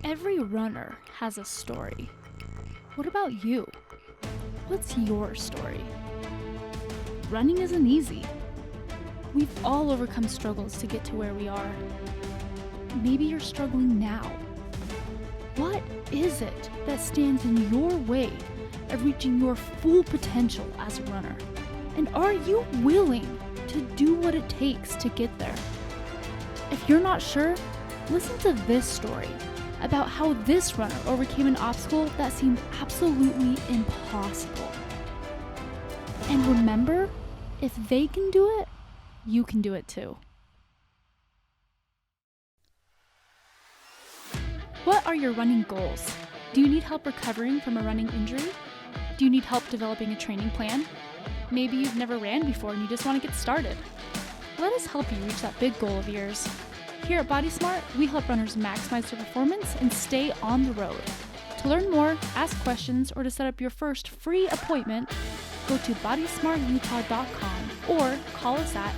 Every runner has a story. What about you? What's your story? Running isn't easy. We've all overcome struggles to get to where we are. Maybe you're struggling now. What is it that stands in your way of reaching your full potential as a runner? And are you willing to do what it takes to get there? If you're not sure, listen to this story about how this runner overcame an obstacle that seemed absolutely impossible. And remember, if they can do it, you can do it too. What are your running goals? Do you need help recovering from a running injury? Do you need help developing a training plan? Maybe you've never ran before and you just want to get started. Let us help you reach that big goal of yours. Here at Body Smart, we help runners maximize their performance and stay on the road. To learn more, ask questions, or to set up your first free appointment, go to bodysmartutah.com or call us at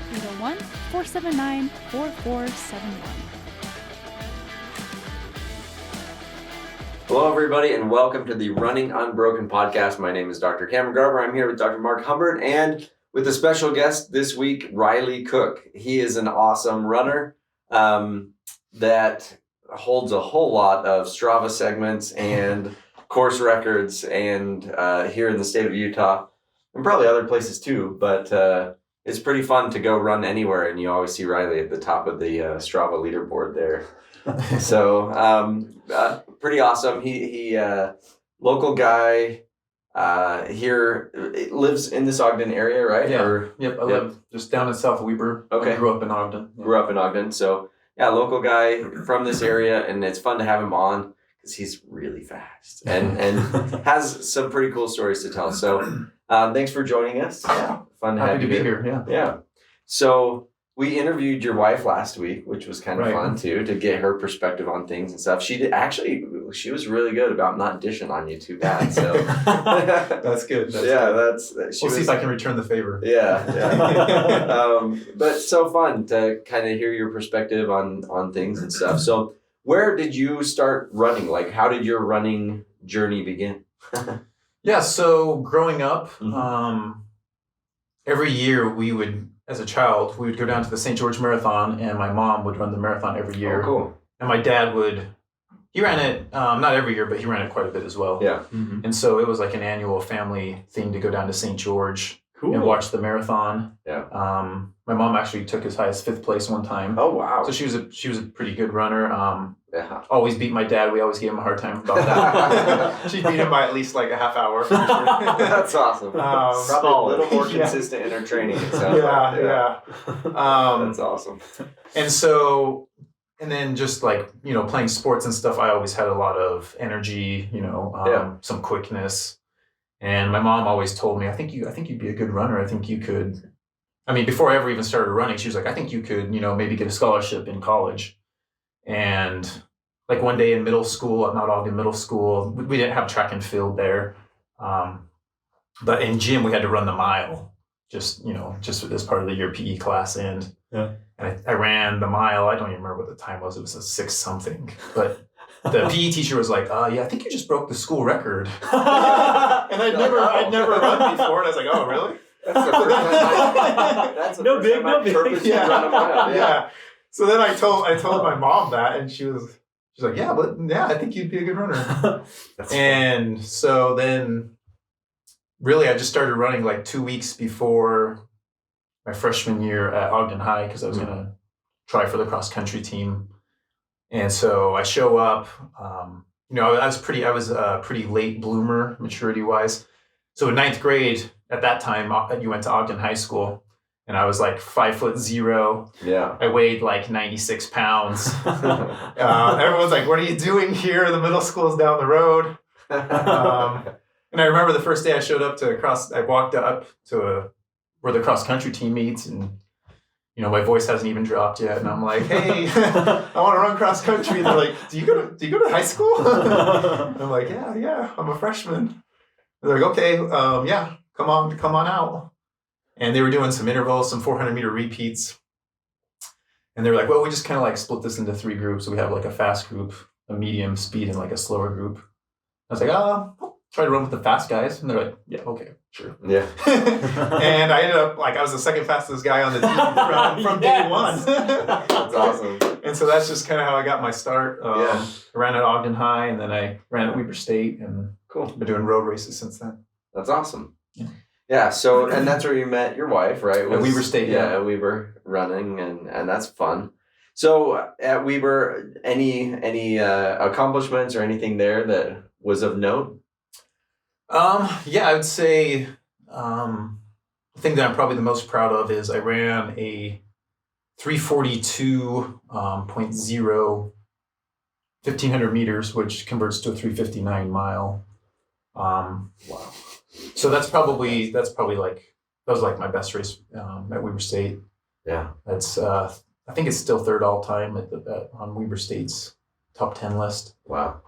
801-479-4471. Hello, everybody, and welcome to the Running Unbroken podcast. My name is Dr. Cameron Garber. I'm here with Dr. Mark Humbert and with a special guest this week, Riley Cook. He is an awesome runner that holds a whole lot of Strava segments and course records and here in the state of Utah and probably other places too. But it's pretty fun to go run anywhere, and you always see Riley at the top of the Strava leaderboard there. So pretty awesome. He local guy here, lives in this Ogden area, right? Yeah. Yep. I live just down in South Weber. Okay. I grew up in Ogden. Yeah. Grew up in Ogden. So yeah, local guy from this area, and it's fun to have him on because he's really fast and has some pretty cool stories to tell. So thanks for joining us. Yeah. Fun to Happy have to you be here. Yeah. Yeah. So we interviewed your wife last week, which was kind of Right. fun too, to get her perspective on things and stuff. She was really good about not dishing on you too bad. So That's good. we'll See if I can return the favor. Yeah. But so fun to kind of hear your perspective on things and stuff. So where did you start running? Like, how did your running journey begin? Yeah. So growing up, Mhm. every year as a child, we would go down to the St. George Marathon, and my mom would run the marathon every year. Oh, cool. And my dad he ran it, not every year, but he ran it quite a bit as well. Yeah. And so it was like an annual family thing to go down to St. George Cool. and watch the marathon. Yeah. My mom actually took as high as 5th place one time. Oh, wow. So she was a pretty good runner. Yeah. Always beat my dad. We always gave him a hard time about that. She beat him by at least like a half hour. For sure. That's awesome. Probably a little more Yeah. consistent in her training. It sounds like. Yeah. That's awesome. And then just like, playing sports and stuff, I always had a lot of energy, some quickness. And my mom always told me, I think you'd be a good runner. I think you could. I mean, before I ever even started running, she was like, I think you could, maybe get a scholarship in college. And like one day in middle school at Mount Ogden Middle School, we didn't have track and field there. But in gym, we had to run the mile just as part of your PE class. And I ran the mile. I don't even remember what the time was. It was a 6 something. But the PE teacher was like, yeah, I think you just broke the school record. And I'd never run before. And I was like, oh, really? That's the first time that's the No first big, time no I big. purposely run a mile. Yeah. So then I told my mom that, and she's like, yeah, I think you'd be a good runner. And so then really I just started running like 2 weeks before my freshman year at Ogden High, because I was going to try for the cross country team. And so I show up, I was a pretty late bloomer maturity wise. So in 9th grade at that time, you went to Ogden High School. And I was like 5'0". Yeah. I weighed like 96 pounds. Everyone's like, what are you doing here? The middle school's down the road. And I remember the first day I showed up I walked up to where the cross country team meets, and my voice hasn't even dropped yet. And I'm like, hey, I want to run cross country. And they're like, do you go to high school? And I'm like, yeah, I'm a freshman. And they're like, okay, come on out. And they were doing some intervals, some 400-meter repeats. And they were like, well, we just kind of like split this into 3 groups. So we have like a fast group, a medium speed, and like a slower group. I was like, I'll try to run with the fast guys. And they're like, yeah, okay, sure. Yeah. And I ended up like, I was the second fastest guy on the team from day one. That's awesome. And so that's just kind of how I got my start. I ran at Ogden High, and then I ran at Weber State, and cool. Been doing road races since then. That's awesome. Yeah. So, and that's where you met your wife, right? At Weber State. Yeah, at Weber running, and that's fun. So at Weber, any accomplishments or anything there that was of note? Yeah, I would say the thing that I'm probably the most proud of is I ran a 342.0 1,500 meters, which converts to a 359 mile. Wow. So that's probably like, that was like my best race at Weber State. Yeah. That's I think it's still third all time on Weber State's top 10 list. Wow.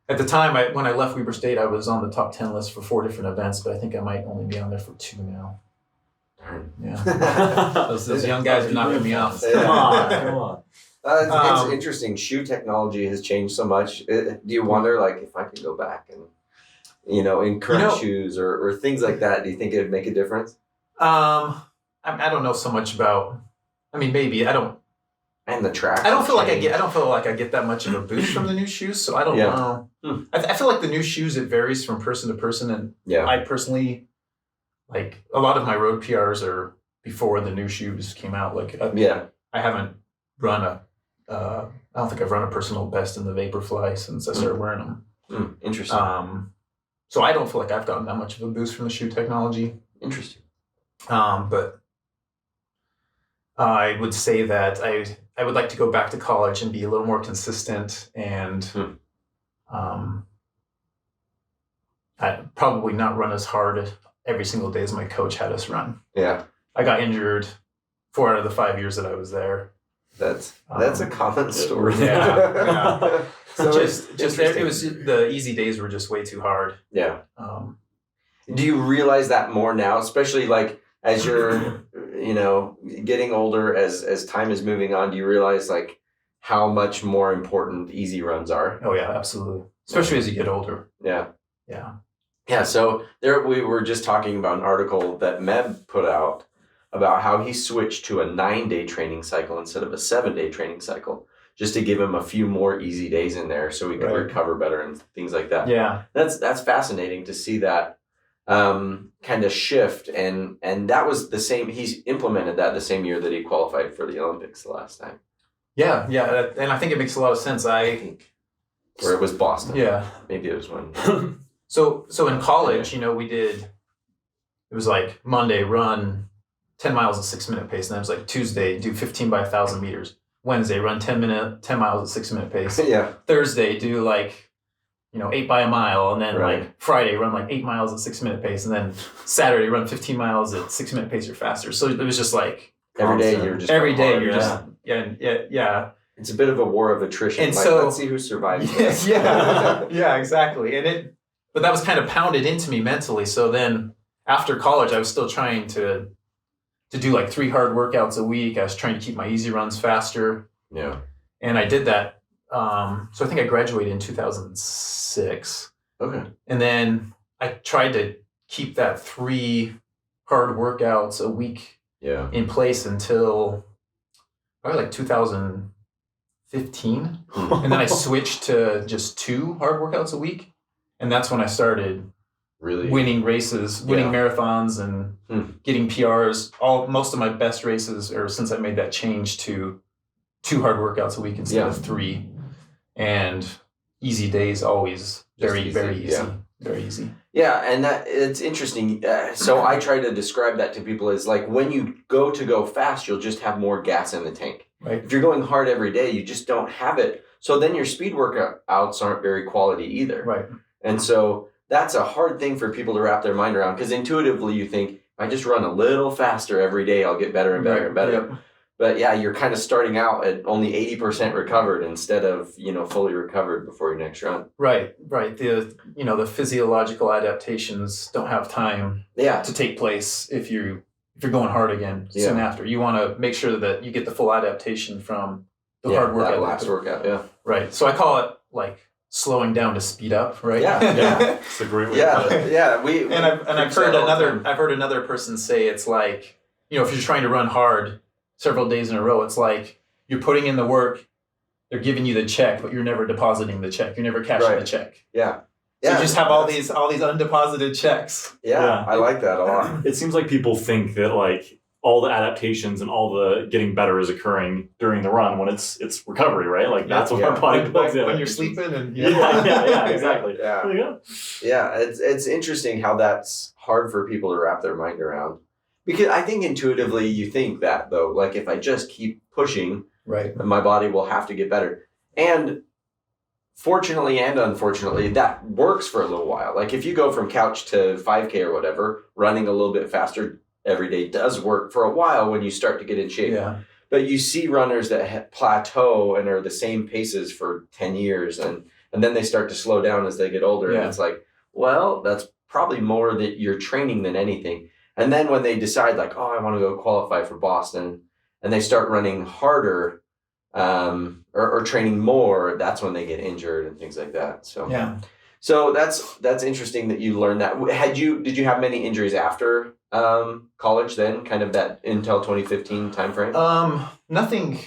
At the time, when I left Weber State, I was on the top 10 list for 4 different events, but I think I might only be on there for 2 now. Yeah. those young guys are knocking me off. Come on. It's interesting. Shoe technology has changed so much. Do you wonder, like, if I could go back and, in current shoes or things like that, do you think it would make a difference? I don't know so much about. I mean, maybe I don't. And the track. I don't feel like I get that much of a boost from the new shoes, so I don't know. I feel like the new shoes, it varies from person to person, and I personally, like, a lot of my road PRs are before the new shoes came out. Like, I haven't run I don't think I've run a personal best in the Vaporfly since I started wearing them. Interesting. So I don't feel like I've gotten that much of a boost from the shoe technology. Interesting. But I would say that I would like to go back to college and be a little more consistent, and I'd probably not run as hard every single day as my coach had us run. Yeah. I got injured 4 out of the 5 years that I was there. That's a common story. Yeah. So just it was, the easy days were just way too hard. Yeah. Do you realize that more now, especially like as you're, getting older, as time is moving on? Do you realize like how much more important easy runs are? Oh yeah, absolutely. Especially as you get older. Yeah. Yeah. Yeah. So there, we were just talking about an article that Meb put out about how he switched to a 9-day training cycle instead of a 7-day training cycle, just to give him a few more easy days in there so he could recover better and things like that. Yeah. That's fascinating to see that kind of shift. And that was the same, he's implemented that the same year that he qualified for the Olympics the last time. Yeah. And I think it makes a lot of sense. I think. Or it was Boston. Yeah. Maybe it was when. So in college, it was like Monday, run 10 miles at 6-minute pace. And then it was like Tuesday, do 15 by 1,000 meters. Wednesday, run 10 miles at 6-minute pace. Yeah. Thursday, do 8 by a mile. And then like Friday, run like 8 miles at 6-minute pace. And then Saturday, run 15 miles at 6-minute pace or faster. So it was just like every day you're just yeah. It's a bit of a war of attrition. And so, let's see who survives. Yeah, exactly. But that was kind of pounded into me mentally. So then after college, I was still trying to do like 3 hard workouts a week. I was trying to keep my easy runs faster. Yeah. And I did that. So I think I graduated in 2006. Okay. And then I tried to keep that 3 hard workouts a week in place until probably like 2015. And then I switched to just 2 hard workouts a week. And that's when I started really winning races, winning marathons, and getting PRs. Most of my best races are since I made that change to 2 hard workouts a week instead of 3, and easy days always very easy. Very easy. Yeah, and that it's interesting. So I try to describe that to people as like when you go fast, you'll just have more gas in the tank. Right. If you're going hard every day, you just don't have it. So then your speed workouts aren't very quality either. Right. And so that's a hard thing for people to wrap their mind around, because intuitively you think, if I just run a little faster every day, I'll get better and better and better. Yep. But yeah, you're kind of starting out at only 80% recovered instead of, fully recovered before your next run. Right. The physiological adaptations don't have time to take place if you're going hard again soon after. You want to make sure that you get the full adaptation from the hard workout. That last workout, yeah. Right. So I call it like slowing down to speed up, right? Yeah. It's a great way to put it. Yeah. I've heard another person say it's like, if you're trying to run hard several days in a row, it's like you're putting in the work, they're giving you the check, but you're never depositing the check. You're never cashing the check. Yeah. So you just have all these undeposited checks. Yeah, I like that a lot. It seems like people think that like all the adaptations and all the getting better is occurring during the run when it's recovery, right? Like that's what our body builds in. When you're sleeping and yeah, exactly. Yeah. There you go. Yeah, it's interesting how that's hard for people to wrap their mind around. Because I think intuitively you think that though, like if I just keep pushing, right, my body will have to get better. And fortunately and unfortunately, that works for a little while. Like if you go from couch to 5K or whatever, running a little bit faster every day does work for a while when you start to get in shape. Yeah. But you see runners that plateau and are the same paces for 10 years and then they start to slow down as they get older. Yeah. And it's like, well, that's probably more that you're training than anything. And then when they decide like, oh, I want to go qualify for Boston and they start running harder or training more, that's when they get injured and things like that. So that's interesting that you learned that. Did you have many injuries after college then, kind of that until 2015 timeframe? Nothing.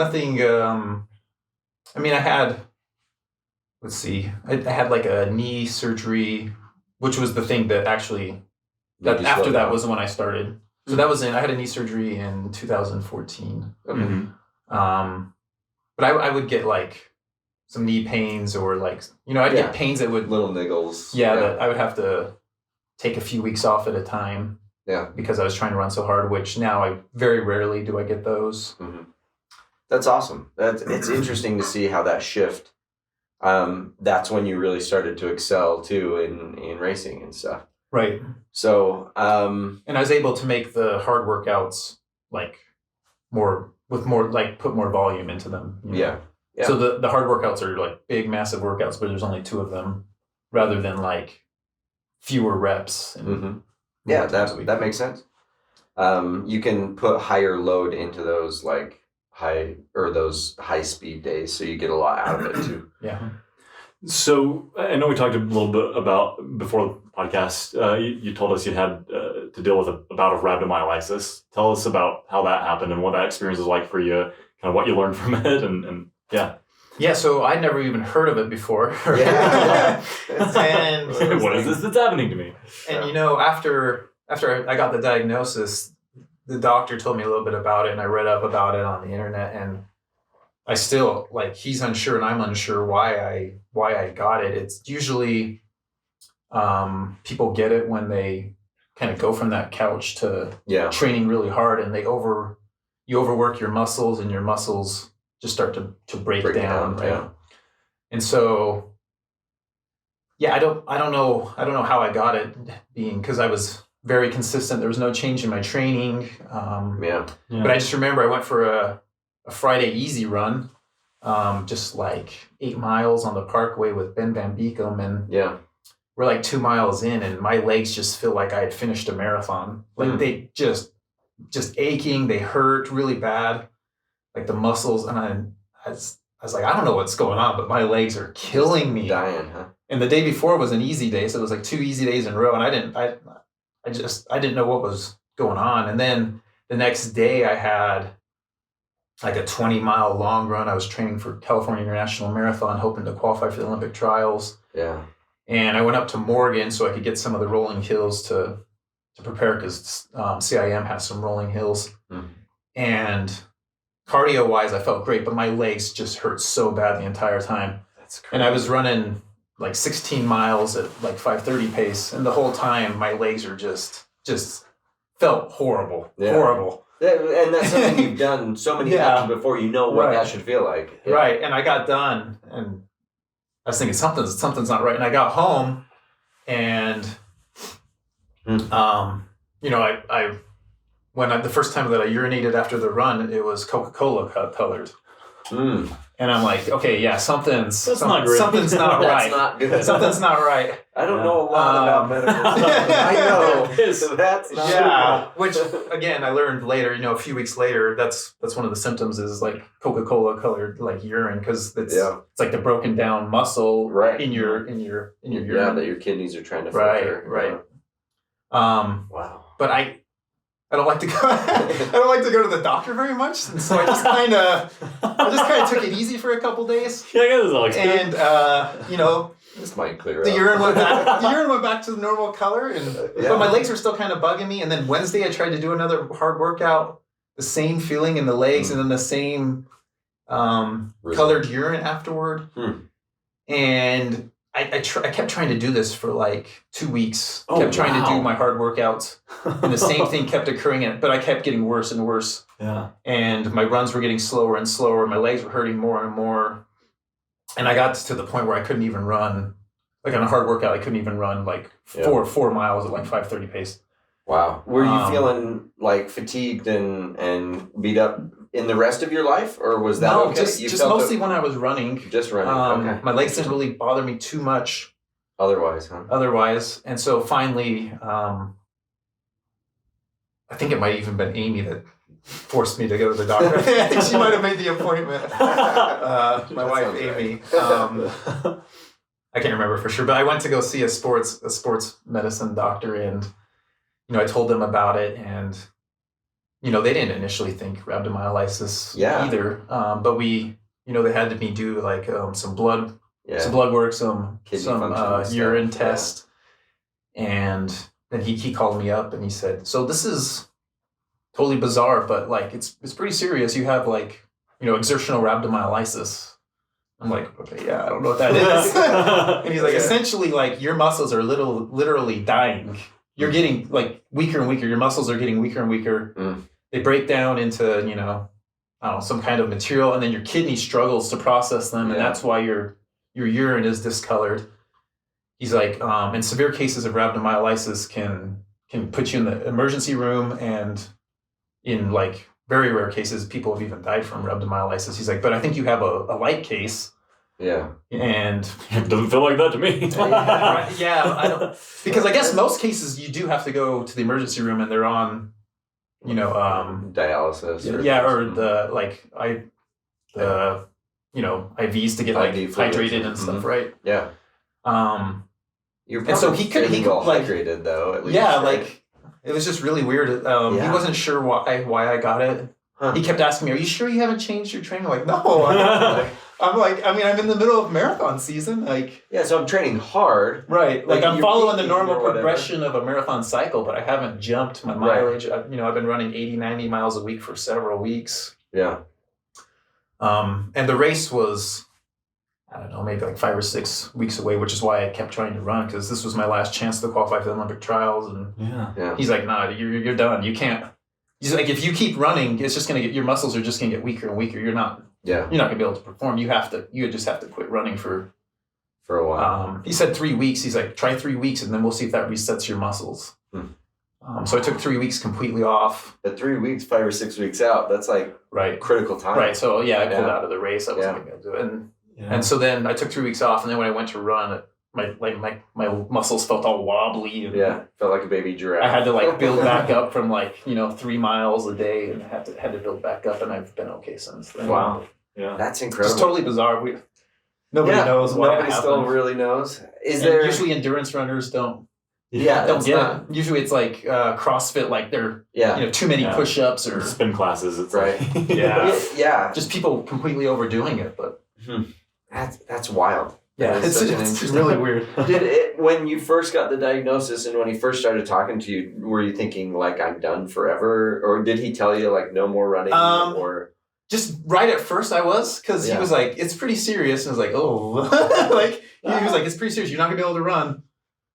I mean, I had like a knee surgery, which was the thing that actually after that was when I started. So that was I had a knee surgery in 2014. Okay. Mm-hmm. But I would get like some knee pains or like, I'd get pains that would little niggles. that I would have to take a few weeks off at a time. Yeah. Because I was trying to run so hard, which now I very rarely do I get those. Mm-hmm. That's awesome. It's interesting to see how that shift. That's when you really started to excel too in racing and stuff. Right. So, and I was able to make the hard workouts like put more volume into them. Yeah. So the hard workouts are like big, massive workouts, but there's only 2 of them rather than like fewer reps. And yeah, that makes sense. You can put higher load into those those high speed days, so you get a lot out of it too. Yeah. So I know we talked a little bit about before the podcast. You told us you had to deal with a bout of rhabdomyolysis. Tell us about how that happened and what that experience was like for you. Kind of what you learned from it, and yeah. Yeah, so I'd never even heard of it before. Yeah. And what is this that's happening to me? And after I got the diagnosis, the doctor told me a little bit about it, and I read up about it on the internet, and I still he's unsure and I'm unsure why I got it. It's usually people get it when they kind of go from that couch to training really hard, and you overwork your muscles, and your muscles just start to break down. Right? Yeah. And so, I don't know how I got it, being because I was very consistent. There was no change in my training. But I just remember I went for a Friday easy run, just like 8 miles on the Parkway with Ben Van Beekum, and we're like 2 miles in, and my legs just feel like I had finished a marathon. Like they just aching, they hurt really bad, like the muscles, and I was like, I don't know what's going on, but my legs are killing me. Dying, huh? And the day before was an easy day, so it was like 2 easy days in a row, and I didn't know what was going on. And then the next day I had like a 20-mile long run. I was training for California International Marathon, hoping to qualify for the Olympic trials. Yeah. And I went up to Morgan so I could get some of the rolling hills to prepare, because CIM has some rolling hills. And cardio-wise, I felt great, but my legs just hurt so bad the entire time. That's crazy. And I was running like 16 miles at like 5:30 pace, and the whole time my legs are just felt horrible. And that's something you've done so many times before. You know what that should feel like. Yeah. Right. And I got done, and I was thinking something's not right. And I got home, and the first time that I urinated after the run, it was Coca-Cola colored. Mm. And I'm like, okay, yeah, something's not great. something's not That's right. not good. Something's not right. I don't know a lot about medical stuff. I know. That's not Yeah, which again I learned later. A few weeks later, that's one of the symptoms is like Coca-Cola colored like urine because it's like the broken down muscle in your urine. Yeah, that your kidneys are trying to filter. Right. Wow. But I don't like to go. I don't like to go to the doctor very much, and so I just kind of took it easy for a couple days. Yeah, I guess it's always good. And this might clear the up. urine went back. The urine went back to the normal color, but my legs were still kind of bugging me. And then Wednesday, I tried to do another hard workout. The same feeling in the legs, and then the same colored urine afterward. And I kept trying to do this for like 2 weeks. Kept trying to do my hard workouts, and the same thing kept occurring. But I kept getting worse and worse. Yeah. And my runs were getting slower and slower. My legs were hurting more and more. And I got to the point where I couldn't even run. Like on a hard workout, I couldn't even run like 4 miles at like 5:30 pace. Wow. Were you feeling like fatigued and beat up in the rest of your life, or was that okay? Just mostly when I was running. Just running. Okay. My legs didn't really bother me too much. Otherwise, huh? And so finally, I think it might even been Amy that forced me to go to the doctor. I think she might have made the appointment. My wife, Amy. I can't remember for sure, but I went to go see a sports medicine doctor, and I told them about it, and they didn't initially think rhabdomyolysis either. But they had me do like some blood work, some urine test, and then he called me up and he said, "So this is totally bizarre, but like it's pretty serious. You have like exertional rhabdomyolysis." I'm like, okay, yeah, I don't know what that is. And he's like, essentially, like your muscles are literally dying. You're getting like weaker and weaker. Your muscles are getting weaker and weaker. They break down into, I don't know, some kind of material, and then your kidney struggles to process them, and that's why your urine is discolored. He's like, in severe cases of rhabdomyolysis can put you in the emergency room, and in like very rare cases, people have even died from rhabdomyolysis. He's like, but I think you have a light case. Yeah. And it doesn't feel like that to me. I don't, because I guess most cases you do have to go to the emergency room and they're on, dialysis. Or the IVs to get like hydrated and stuff, right? Yeah. And so he could like hydrated though. At least, like it was just really weird. He wasn't sure why I got it. Huh. He kept asking me, "Are you sure you haven't changed your training?" I'm like, no. I'm like, I'm in the middle of marathon season. Like, so I'm training hard. Right. Like I'm following the normal progression of a marathon cycle, but I haven't jumped my mileage. I've been running 80, 90 miles a week for several weeks. Yeah. And the race was, I don't know, maybe like 5 or 6 weeks away, which is why I kept trying to run, because this was my last chance to qualify for the Olympic trials. And he's like, "Nah, you're done. You can't." He's like, "If you keep running, it's just gonna get, your muscles are just gonna get weaker and weaker. You're not gonna be able to perform. You just have to quit running for a while." He said 3 weeks. He's like, "Try 3 weeks, and then we'll see if that resets your muscles." So I took 3 weeks completely off. At 3 weeks, 5 or 6 weeks out, that's like critical time. Right. So I pulled out of the race. I wasn't gonna do it. And so then I took 3 weeks off, and then when I went to run, my muscles felt all wobbly. And felt like a baby giraffe. I had to like build back up from 3 miles a day, and had to build back up, and I've been okay since then. Wow. Yeah. That's incredible. It's totally bizarre. Nobody knows why. Nobody still really knows. Usually endurance runners don't get it. Usually it's like CrossFit, like they're too many push-ups or spin classes. It's right. Just people completely overdoing it, but that's wild. Yeah, it's really weird. When you first got the diagnosis and when he first started talking to you, were you thinking like, I'm done forever? Or did he tell you like no more running? Or just right at first I was, because he was like, it's pretty serious. And I was like, oh, he was like, it's pretty serious. You're not gonna be able to run.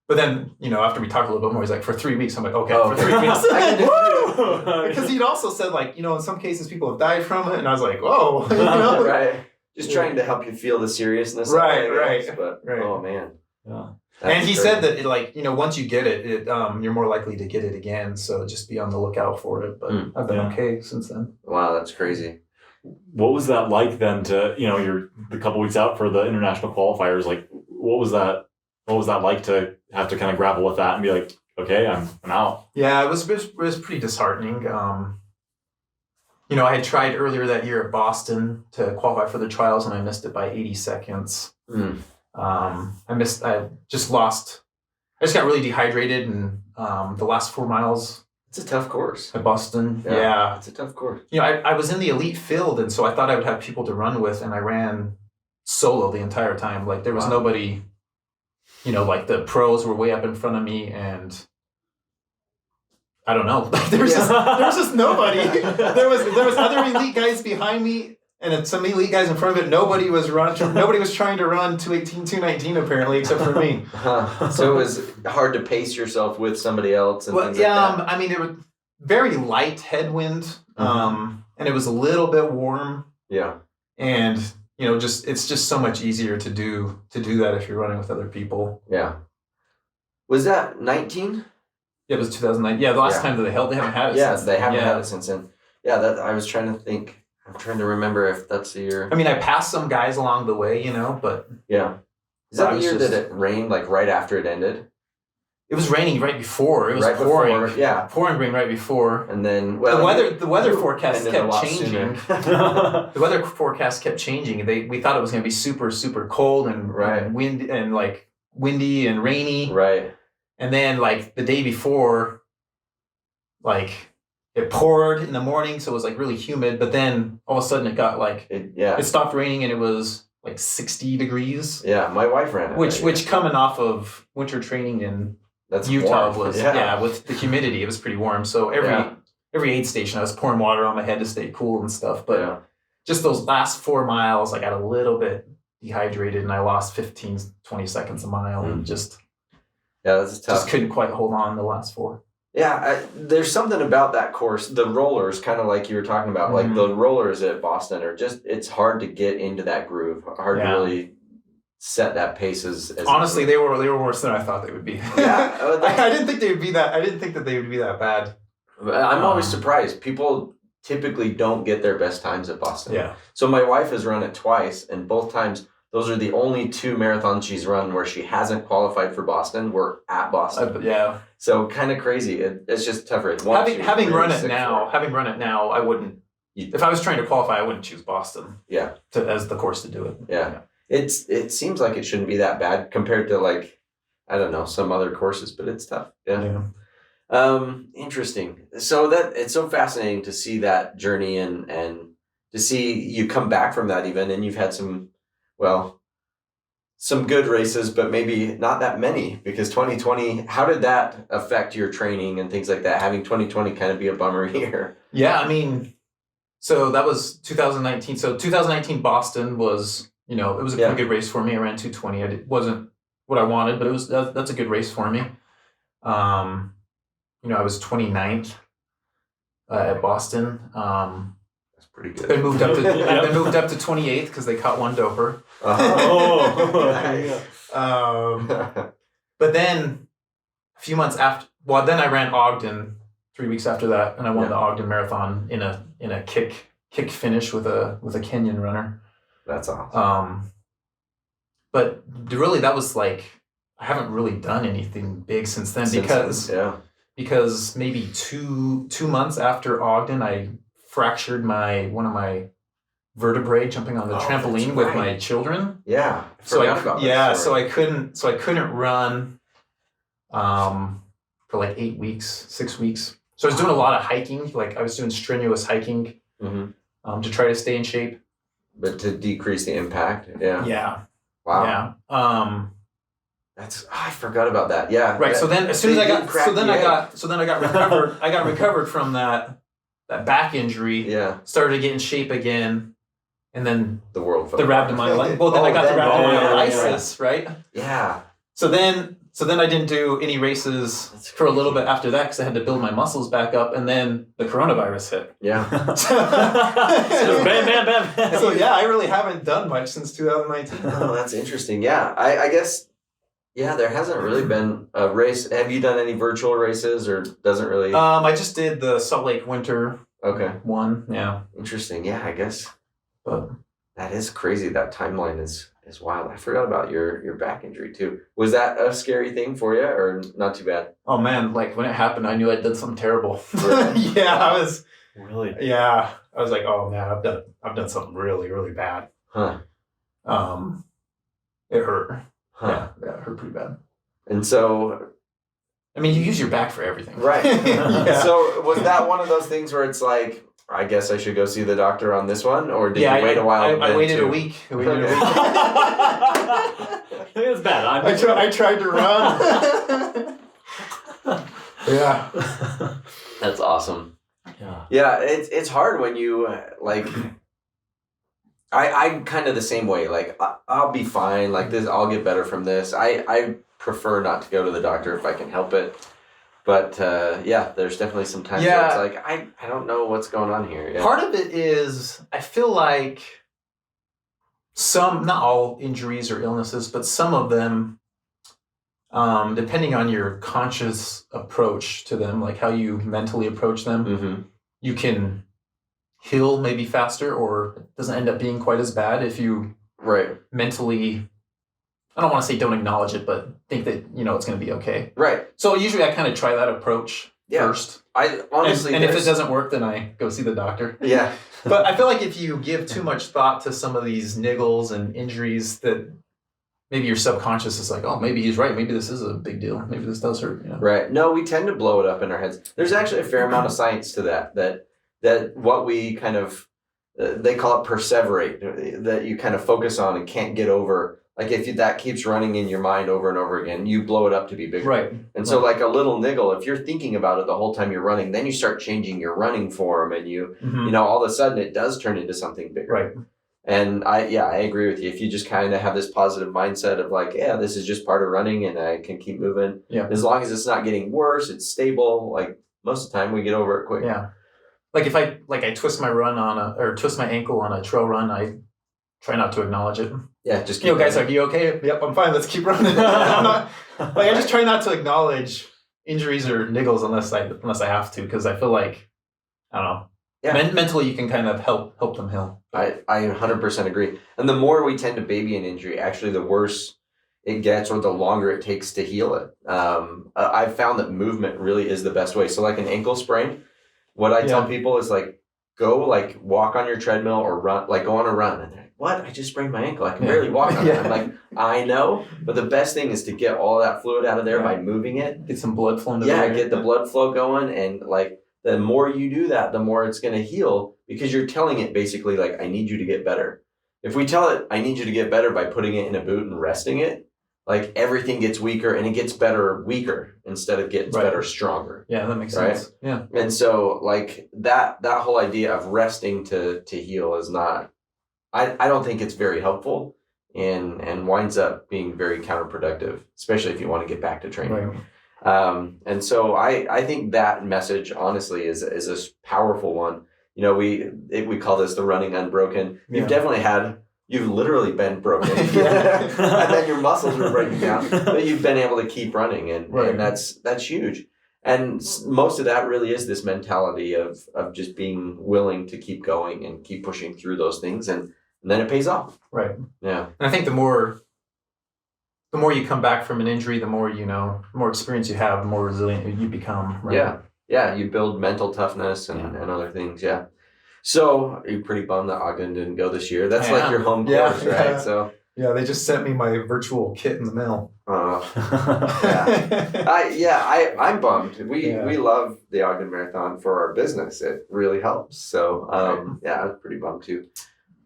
But then, after we talked a little bit more, he's like, for 3 weeks. I'm like, okay, for 3 weeks. Because he'd also said like, in some cases people have died from it. And I was like, whoa, Right. Just trying to help you feel the seriousness right, of it. Right. But, oh, man. Yeah. And he said that, once you get it, you're more likely to get it again. So just be on the lookout for it. But I've been okay since then. Wow, that's crazy. what was that like then to, you're a couple weeks out for the international qualifiers? Like, what was that like to have to kind of grapple with that and be like, okay, I'm out? Yeah, it was pretty disheartening. I had tried earlier that year at Boston to qualify for the trials, and I missed it by 80 seconds. I just got really dehydrated, and the last 4 miles. It's a tough course. At Boston, yeah. It's a tough course. I was in the elite field, and so I thought I would have people to run with, and I ran solo the entire time. Like, there was nobody, like the pros were way up in front of me, and I don't know. There was just nobody. There was other elite guys behind me, and some elite guys in front of it. Nobody was trying to run 2:18, 2:19 apparently, except for me. So it was hard to pace yourself with somebody else. And things like that. I mean, it was very light headwind, and it was a little bit warm. Yeah. And it's just so much easier to do that if you're running with other people. Yeah. Was that 19? It was 2009. Yeah, the last time that they haven't had it since. Yeah, they haven't had it since then. Yeah, I was trying to think. I'm trying to remember if that's the year. I mean, I passed some guys along the way, but... Yeah. Is that the year that it rained, like, right after it ended? It was raining right before. It was pouring. Pouring rain right before. And then, the weather forecast kept changing. The weather forecast kept changing. We thought it was going to be super, super cold and wind and, like, windy and rainy. Right. And then, like, the day before, like, it poured in the morning, so it was, like, really humid. But then, all of a sudden, it got, like... It stopped raining, and it was, like, 60 degrees. Yeah, my wife ran it. Which coming off of winter training in Utah was... with the humidity, it was pretty warm. So every aid station, I was pouring water on my head to stay cool and stuff. But just those last 4 miles, I got a little bit dehydrated, and I lost 15, 20 seconds a mile, and just... Yeah, that's tough. Just couldn't quite hold on the last 4. Yeah, there's something about that course. The rollers, kind of like you were talking about, like the rollers at Boston are just, it's hard to get into that groove. Hard to really set that pace as honestly, they were worse than I thought they would be. Yeah. I didn't think they would be that. I didn't think that they would be that bad. I'm always surprised. People typically don't get their best times at Boston. Yeah. So my wife has run it twice, and both times those are the only 2 marathons she's run where she hasn't qualified for Boston. We're at Boston. So kind of crazy. It's just tougher. Having run it now, I wouldn't. If I was trying to qualify, I wouldn't choose Boston. Yeah. As the course to do it. Yeah. It seems like it shouldn't be that bad compared to, like, I don't know, some other courses, but it's tough. Yeah. Interesting. So it's so fascinating to see that journey and to see you come back from that even, and you've had some good races, but maybe not that many, because 2020, how did that affect your training and things like that? Having 2020 kind of be a bummer year. Yeah, I mean, so that was 2019. So 2019 Boston was, it was a pretty good race for me. I ran 2:20. It wasn't what I wanted, but that's a good race for me. I was 29th at Boston. Pretty good. They moved up to 28th because they caught one doper. But then a few months after, then I ran Ogden 3 weeks after that, and I won the Ogden Marathon in a kick finish with a Kenyan runner. That's awesome. But really, that was like, I haven't really done anything big since then because maybe two months after Ogden, I fractured one of my vertebrae jumping on the trampoline with my children. Yeah. So I couldn't run for like 8 weeks, 6 weeks. So I was doing a lot of hiking, like I was doing strenuous hiking to try to stay in shape. But to decrease the impact. Yeah. Yeah. Wow. Yeah. I forgot about that. Yeah. Right. So then as soon as I got recovered, I got recovered from that back injury. Yeah. Started to get in shape again. And then the rhabdomyolysis. I got the rhabdomyolysis, right? Yeah. So then I didn't do any races for a little bit after that because I had to build my muscles back up, and then the coronavirus hit. Yeah. Bam, bam, bam. So yeah, I really haven't done much since 2019. Oh, that's interesting. Yeah, I guess. Yeah, there hasn't really been a race. Have you done any virtual races, or doesn't really? I just did the Salt Lake Winter Okay. One, yeah. Interesting. Yeah, I guess But that is crazy. That timeline is wild. I forgot about your back injury too. Was that a scary thing for you, or not too bad? oh man, like when it happened, I knew I did something terrible. Really? Yeah, I was. Really? Yeah, I was like, oh man, I've done something really, really bad. Huh. It hurt. Huh. Yeah, it hurt pretty bad. And so, I mean, you use your back for everything, right. Yeah. So was that one of those things where it's like, I guess I should go see the doctor on this one, or did you wait a while? I waited too? a week. I waited a Okay. week. It's bad. I tried to run. Yeah. That's awesome. Yeah. Yeah, it's hard when you like. I'm kind of the same way. Like I'll be fine. Like this, I'll get better from this. I prefer not to go to the doctor if I can help it. But yeah, there's definitely some times where it's like I don't know what's going on here. Yeah. Part of it is I feel like some, not all injuries or illnesses, but some of them, depending on your conscious approach to them, like how you mentally approach them, Mm-hmm. you can heal maybe faster, or it doesn't end up being quite as bad if you Right. mentally, I don't want to say don't acknowledge it, but think that, it's going to be okay. Right. So usually I kind of try that approach Yeah. first. I honestly, And if it doesn't work, then I go see the doctor. yeah. But I feel like if you give too much thought to some of these niggles and injuries, that maybe your subconscious is like, oh, maybe he's right. Maybe this is a big deal. Maybe this does hurt. Right. No, we tend to blow it up in our heads. There's actually a fair amount of science to that what we kind of, they call it perseverate, that you kind of focus on and can't get over. Like if that keeps running in your mind over and over again, you blow it up to be bigger. Right. And so like a little niggle, if you're thinking about it the whole time you're running, then you start changing your running form and Mhm. all of a sudden it does turn into something bigger. Right. And I agree with you. If you just kind of have this positive mindset of like, yeah, this is just part of running and I can keep moving. Yeah. As long as it's not getting worse, it's stable. Like most of the time we get over it quick. Yeah. Like if I twist my or twist my ankle on a trail run, I try not to acknowledge it. Yeah, just keep Guys, are you okay? Yep, I'm fine. Let's keep running. I just try not to acknowledge injuries or niggles unless I have to, because I feel like, I don't know. Yeah. Mentally, you can kind of help them heal. I 100% agree. And the more we tend to baby an injury, actually the worse it gets or the longer it takes to heal it. I've found that movement really is the best way. So like an ankle sprain, what I tell people is like, go like walk on your treadmill or run, like go on a run. And they're like, what? I just sprained my ankle. I can barely walk on it. I'm like, I know, but the best thing is to get all that fluid out of there by moving it. Get some blood flowing. Get the blood flow going. And like the more you do that, the more it's going to heal, because you're telling it basically like, I need you to get better. If we tell it, I need you to get better by putting it in a boot and resting it, like everything gets weaker and it gets better weaker instead of gets better stronger. Yeah, that makes sense. Yeah. And so like that whole idea of resting to heal is not, I don't think it's very helpful and winds up being very counterproductive, especially if you want to get back to training. Right. And so I think that message honestly is a powerful one. We call this the running unbroken. You've literally been broken. And then your muscles are breaking down, but you've been able to keep running, and that's huge. And most of that really is this mentality of just being willing to keep going and keep pushing through those things, and then it pays off. Right. Yeah. And I think the more you come back from an injury, the more more experience you have, the more resilient you become. Right? Yeah. Yeah. You build mental toughness and other things. Yeah. So are you pretty bummed that Ogden didn't go this year? That's like your home course, right? Yeah. So yeah, they just sent me my virtual kit in the mail. I'm bummed. We love the Ogden Marathon for our business. It really helps. So I was pretty bummed too.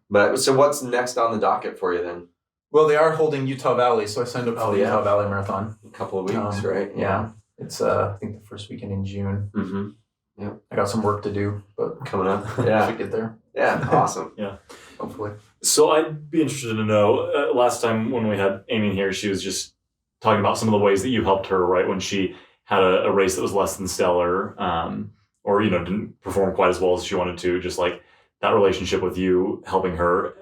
But so what's next on the docket for you then? Well, they are holding Utah Valley, so I signed up for the Utah Valley Marathon. A couple of weeks, right? Yeah. It's I think the first weekend in June. Mm-hmm. Yeah. I got some work to do, but coming up. Yeah. Should get there. Yeah. Awesome. Yeah. Hopefully. So I'd be interested to know, last time when we had Amy in here, she was just talking about some of the ways that you helped her, right? When she had a race that was less than stellar, or, didn't perform quite as well as she wanted to, just like that relationship with you helping her.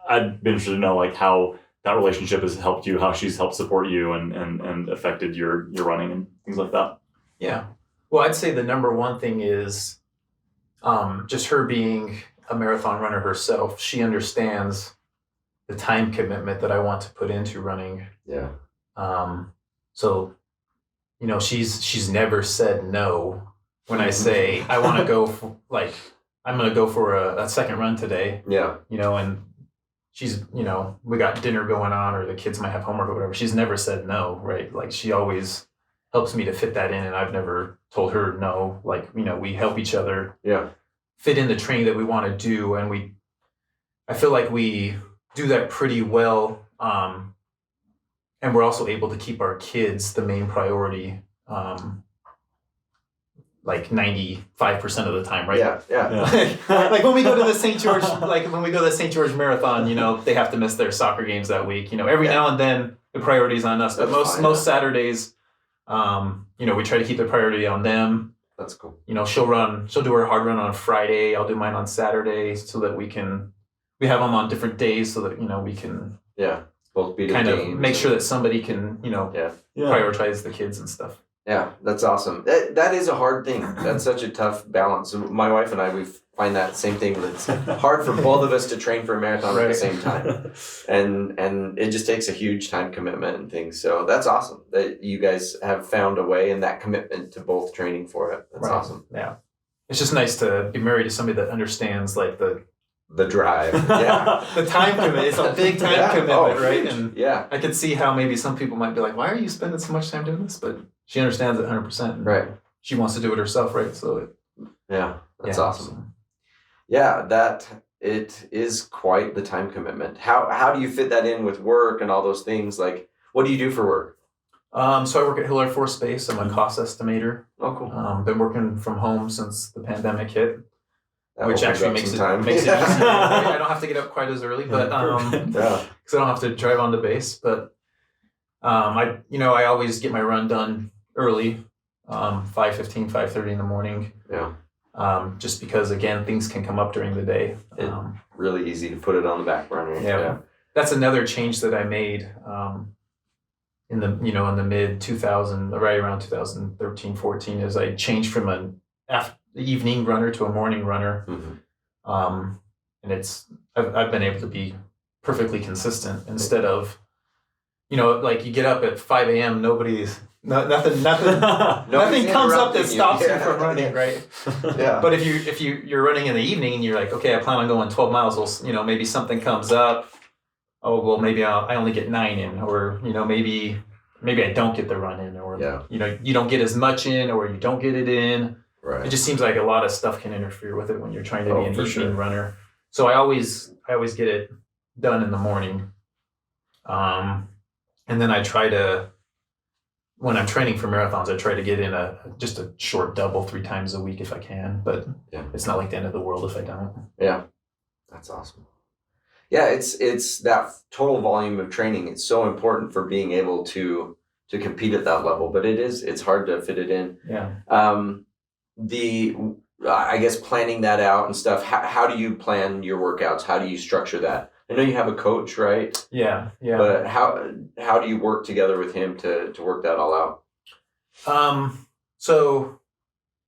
I'd be interested to know like how that relationship has helped you, how she's helped support you and affected your running and things like that. Yeah. Well, I'd say the number one thing is just her being a marathon runner herself, she understands the time commitment that I want to put into running. Yeah. So, she's never said no when I say I want to go for, I'm going to go for a second run today. Yeah. And she's, we got dinner going on, or the kids might have homework or whatever. She's never said no, right? Like, she always helps me to fit that in, and I've never told her no. Like, we help each other fit in the training that we want to do, and I feel like we do that pretty well. And we're also able to keep our kids the main priority, like 95% of the time, right? Yeah. Like when we go to the St. George Marathon, they have to miss their soccer games that week. Every now and then the priority's on us, but most Saturdays, we try to keep the priority on them. That's cool. She'll do her hard run on Friday. I'll do mine on Saturday, so that we have them on different days, so that, we can both be kind of make sure that somebody can, prioritize the kids and stuff. Yeah, that's awesome. That is a hard thing. That's such a tough balance. My wife and I, we find that same thing. It's hard for both of us to train for a marathon at the same time. And it just takes a huge time commitment and things. So that's awesome that you guys have found a way, and that commitment to both training for it. That's awesome. Yeah. It's just nice to be married to somebody that understands, like, the drive. Yeah. The time commitment. It's a big time commitment, right? And I could see how maybe some people might be like, why are you spending so much time doing this? But she understands it 100%. Right. She wants to do it herself, right? So that's awesome. Yeah, that it is quite the time commitment. How do you fit that in with work and all those things? Like, what do you do for work? So I work at Hill Air Force Base. I'm a cost estimator. Oh, cool. Been working from home since the pandemic hit. Which actually makes it easier. I don't have to get up quite as early, but because I don't have to drive on to base. But I always get my run done early, 5:15, 5:30 in the morning. Yeah. Just because, again, things can come up during the day. Really easy to put it on the back burner. Yeah. That's another change that I made in the mid 2000, right around 2013, 14, is I changed from an evening runner to a morning runner. Mm-hmm. And I've been able to be perfectly consistent, instead of, like, you get up at 5 a.m. nothing comes up that stops you from running, right? Yeah. But if you're running in the evening and you're like, okay, I plan on going 12 miles, well, maybe something comes up. Oh, well, maybe I only get 9 in, or, maybe I don't get the run in, or, you don't get as much in, or you don't get it in. Right. It just seems like a lot of stuff can interfere with it when you're trying to be an evening runner. So I always get it done in the morning. And then I try to, when I'm training for marathons, I try to get in just a short double 3 times a week if I can. But it's not like the end of the world if I don't. Yeah, that's awesome. Yeah, it's that total volume of training. It's so important for being able to compete at that level. But it's hard to fit it in. Yeah. I guess planning that out and stuff. How do you plan your workouts? How do you structure that? I know you have a coach, right? Yeah. But how do you work together with him to work that all out? So,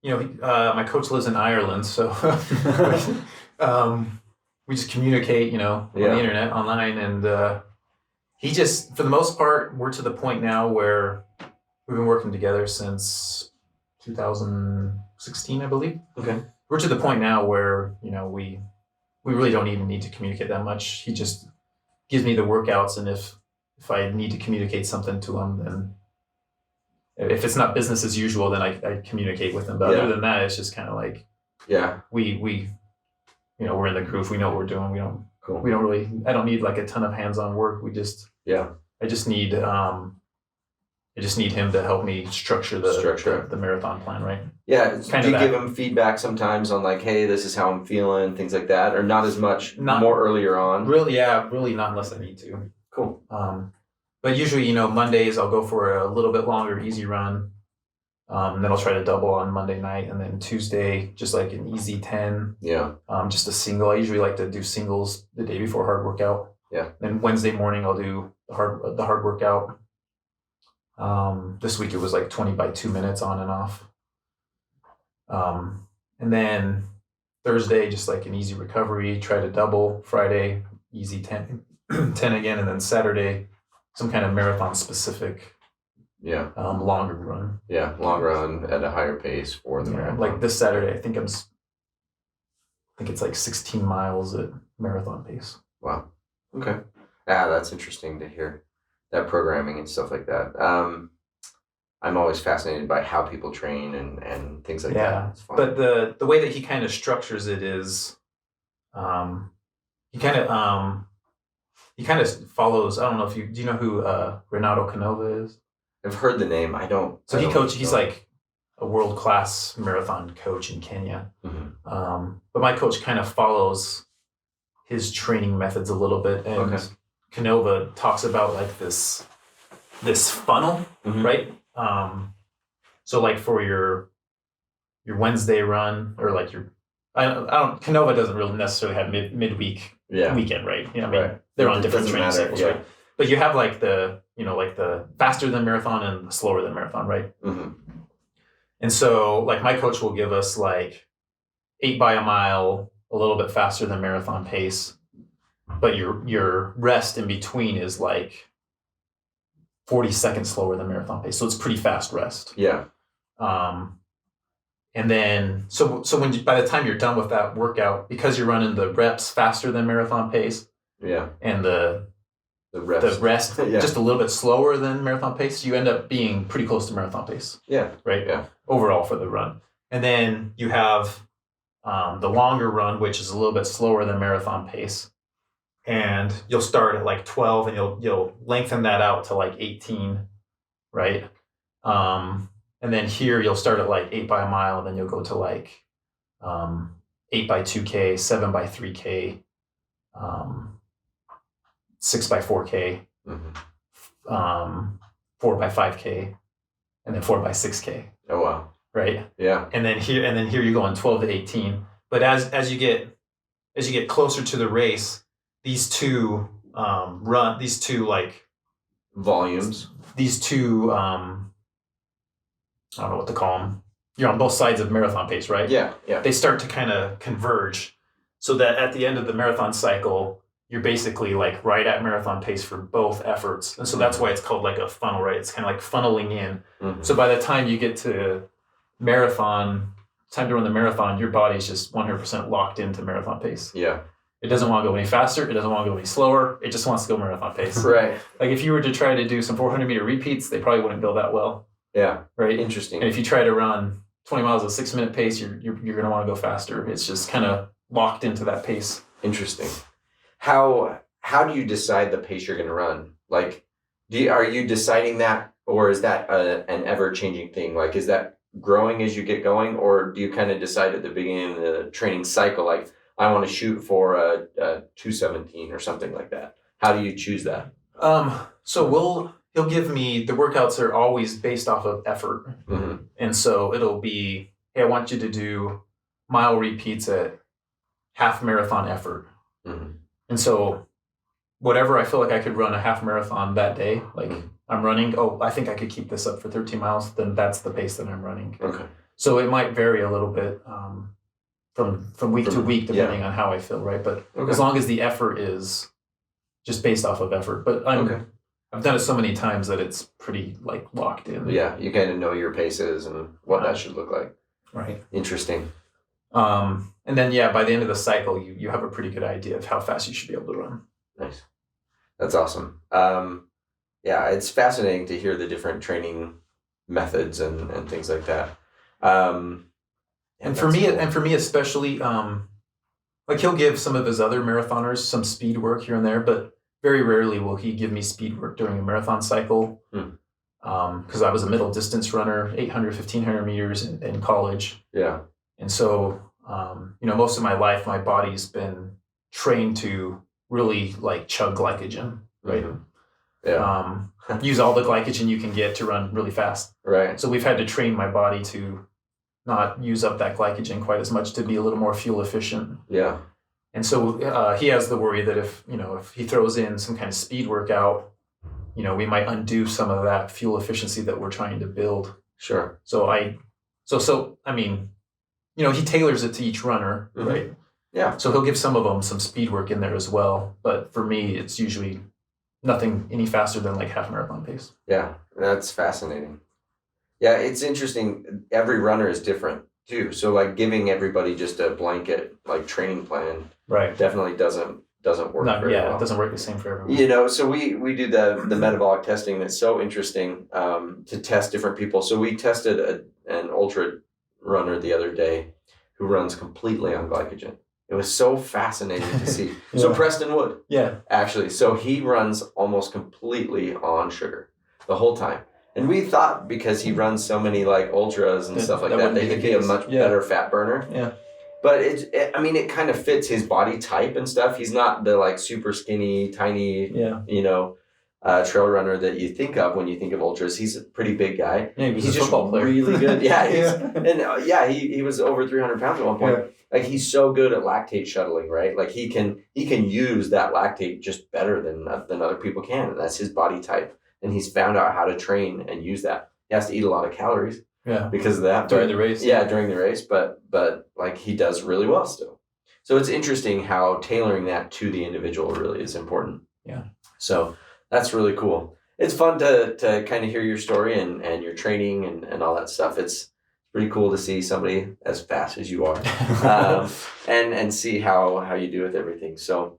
my coach lives in Ireland, so we just communicate, on the internet, online, and he just, for the most part, we're to the point now where we've been working together since 2016, I believe. Okay. We're to the point now where, we really don't even need to communicate that much. He just gives me the workouts, and if I need to communicate something to him, then if it's not business as usual, then I communicate with him. But other than that, it's just kind of like, we we're in the groove. We know what we're doing. We don't really, I don't need like a ton of hands-on work. I just need him to help me structure the marathon plan, right? Yeah. Do you give him feedback sometimes on, like, hey, this is how I'm feeling, things like that, or not as much, more earlier on? Really not unless I need to. Cool. But usually, Mondays I'll go for a little bit longer, easy run. Then I'll try to double on Monday night, and then Tuesday, just like an easy 10. Yeah. Just a single. I usually like to do singles the day before hard workout. Yeah. Then Wednesday morning I'll do the hard workout. This week it was like 20 by 2 minutes on and off. And then Thursday, just like an easy recovery, try to double. Friday, easy 10, 10 again. And then Saturday, some kind of marathon specific, longer run. Yeah, long run at a higher pace for the marathon. Like this Saturday, I think it's like 16 miles at marathon pace. Wow. Okay. Yeah, that's interesting to hear that programming and stuff like that. I'm always fascinated by how people train and things like that. It's fun. But the way that he kind of structures it is, he kind of follows. I don't know do you know who Renato Canova is? I've heard the name. I don't. So he's like a world-class marathon coach in Kenya. Mm-hmm. But my coach kind of follows his training methods a little bit, and Canova talks about like this funnel, mm-hmm. right? So like for your Wednesday run, or like Canova doesn't really necessarily have midweek weekend, right? You know, I mean, they're on different training cycles, right? But you have like the faster than marathon and the slower than marathon, right? Mm-hmm. And so like my coach will give us like 8 by a mile, a little bit faster than marathon pace, but your rest in between is like 40 seconds slower than marathon pace. So it's pretty fast rest. Yeah. And then, so by the time you're done with that workout, because you're running the reps faster than marathon pace, and the rest just a little bit slower than marathon pace, you end up being pretty close to marathon pace. Yeah. Right? Yeah. Overall for the run. And then you have the longer run, which is a little bit slower than marathon pace. And you'll start at like 12 and you'll lengthen that out to like 18, right? And then here you'll start at like 8 by a mile, and then you'll go to like 8 by 2K, 7 by 3K, 6 by 4K, mm-hmm. 4 by 5K, and then 4 by 6K. Oh wow! Right? Yeah. And then here you go on 12 to 18. But as you get closer to the race, these two like volumes. These two I don't know what to call them. You're on both sides of marathon pace, right? Yeah. They start to kind of converge, so that at the end of the marathon cycle, you're basically like right at marathon pace for both efforts. And so that's why it's called like a funnel, right? It's kind of like funneling in. Mm-hmm. So by the time you get to time to run the marathon, your body's just 100% locked into marathon pace. Yeah. It doesn't want to go any faster. It doesn't want to go any slower. It just wants to go marathon pace. Right. Like if you were to try to do some 400 meter repeats, they probably wouldn't go that well. Yeah. Right. Interesting. And if you try to run 20 miles at a 6-minute pace, you're going to want to go faster. It's just kind of locked into that pace. Interesting. How do you decide the pace you're going to run? Like, are you deciding that, or is that an ever-changing thing? Like, is that growing as you get going, or do you kind of decide at the beginning of the training cycle, like, I want to shoot for a 217 or something like that? How do you choose that? So he'll give me, the workouts are always based off of effort. Mm-hmm. And so it'll be, hey, I want you to do mile repeats at half marathon effort. Mm-hmm. And so whatever I feel like I could run a half marathon that day, like I'm running, I think I could keep this up for 13 miles, then that's the pace that I'm running. Okay. So it might vary a little bit from week to week, depending on how I feel, right? But as long as the effort is just based off of effort. But I've done it so many times that it's pretty like locked in. Yeah, you kind of know your paces and what that should look like. Right. Interesting. And then, by the end of the cycle, you have a pretty good idea of how fast you should be able to run. Nice. That's awesome. It's fascinating to hear the different training methods and things like that. And for me especially, like he'll give some of his other marathoners some speed work here and there, but very rarely will he give me speed work during a marathon cycle. Because I was a middle distance runner, 800, 1500 meters in college. Yeah. And so, most of my life, my body's been trained to really like chug glycogen, right? Mm-hmm. Yeah. Use all the glycogen you can get to run really fast. Right. So we've had to train my body to not use up that glycogen quite as much, to be a little more fuel efficient. Yeah. And so he has the worry that if he throws in some kind of speed workout, we might undo some of that fuel efficiency that we're trying to build. Sure. So he tailors it to each runner, right? Yeah. So he'll give some of them some speed work in there as well. But for me, it's usually nothing any faster than like half marathon pace. Yeah, that's fascinating. Yeah, it's interesting. Every runner is different too. So like giving everybody just a blanket like training plan Right. definitely doesn't work very well. It doesn't work the same for everyone. So we do the metabolic testing. That's so interesting to test different people. So we tested an ultra runner the other day who runs completely on glycogen. It was so fascinating to see. Yeah. So Preston Wood, Yeah. actually. So he runs almost completely on sugar the whole time. And we thought because he runs so many like ultras and stuff like that he'd be a much better fat burner. Yeah. But it kind of fits his body type and stuff. He's not the like super skinny, tiny, trail runner that you think of when you think of ultras. He's a pretty big guy. Yeah, he's just football player. really good. Yeah, he was over 300 pounds at one point. Yeah. Like he's so good at lactate shuttling, right? Like he can use that lactate just better than other people can. And that's his body type. And he's found out how to train and use that. He has to eat a lot of calories. Yeah. Because of that. During the race. Yeah, during the race. But like he does really well still. So it's interesting how tailoring that to the individual really is important. Yeah. So that's really cool. It's fun to kind of hear your story and your training and all that stuff. It's pretty cool to see somebody as fast as you are and see how you do with everything. So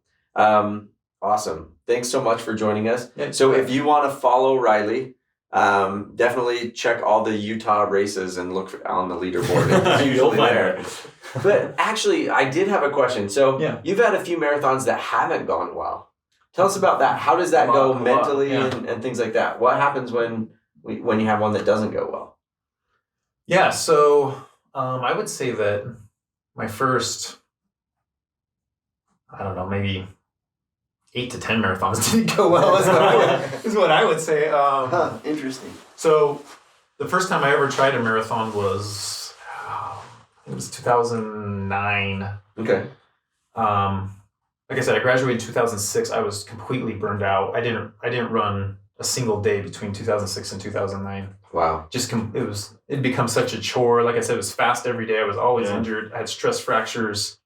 awesome. Thanks so much for joining us. Yeah. So if you want to follow Riley, definitely check all the Utah races and look on the leaderboard. It's usually there. But actually, I did have a question. So you've had a few marathons that haven't gone well. Tell us about that. How does that go mentally and things like that? What happens when you have one that doesn't go well? Yeah, so I would say that my first, I don't know, maybe 8 to 10 marathons didn't go well, is what I would say. Interesting. So the first time I ever tried a marathon was, it was 2009. Okay. Like I said, I graduated in 2006. I was completely burned out. I didn't run a single day between 2006 and 2009. Wow. It'd become such a chore. Like I said, it was fast every day. I was always injured. I had stress fractures,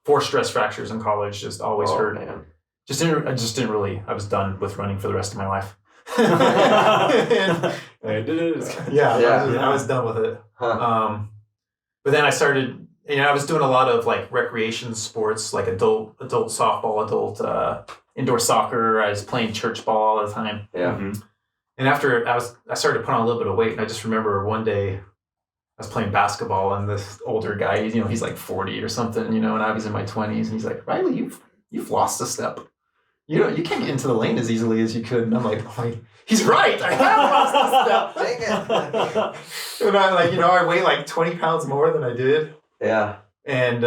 4 stress fractures in college, just always hurt. Man. I was done with running for the rest of my life. I was done with it. Huh. But then I started, I was doing a lot of like recreation sports, like adult softball, adult indoor soccer. I was playing church ball all the time. Yeah. Mm-hmm. And after I started to put on a little bit of weight, and I just remember one day I was playing basketball, and this older guy, he's like 40 or something, and I was in my 20s, and he's like, "Riley, you've lost a step. You can't get into the lane as easily as you could." And I'm like, he's right. I have lost a step. Dang it. And I weigh like 20 pounds more than I did. Yeah. And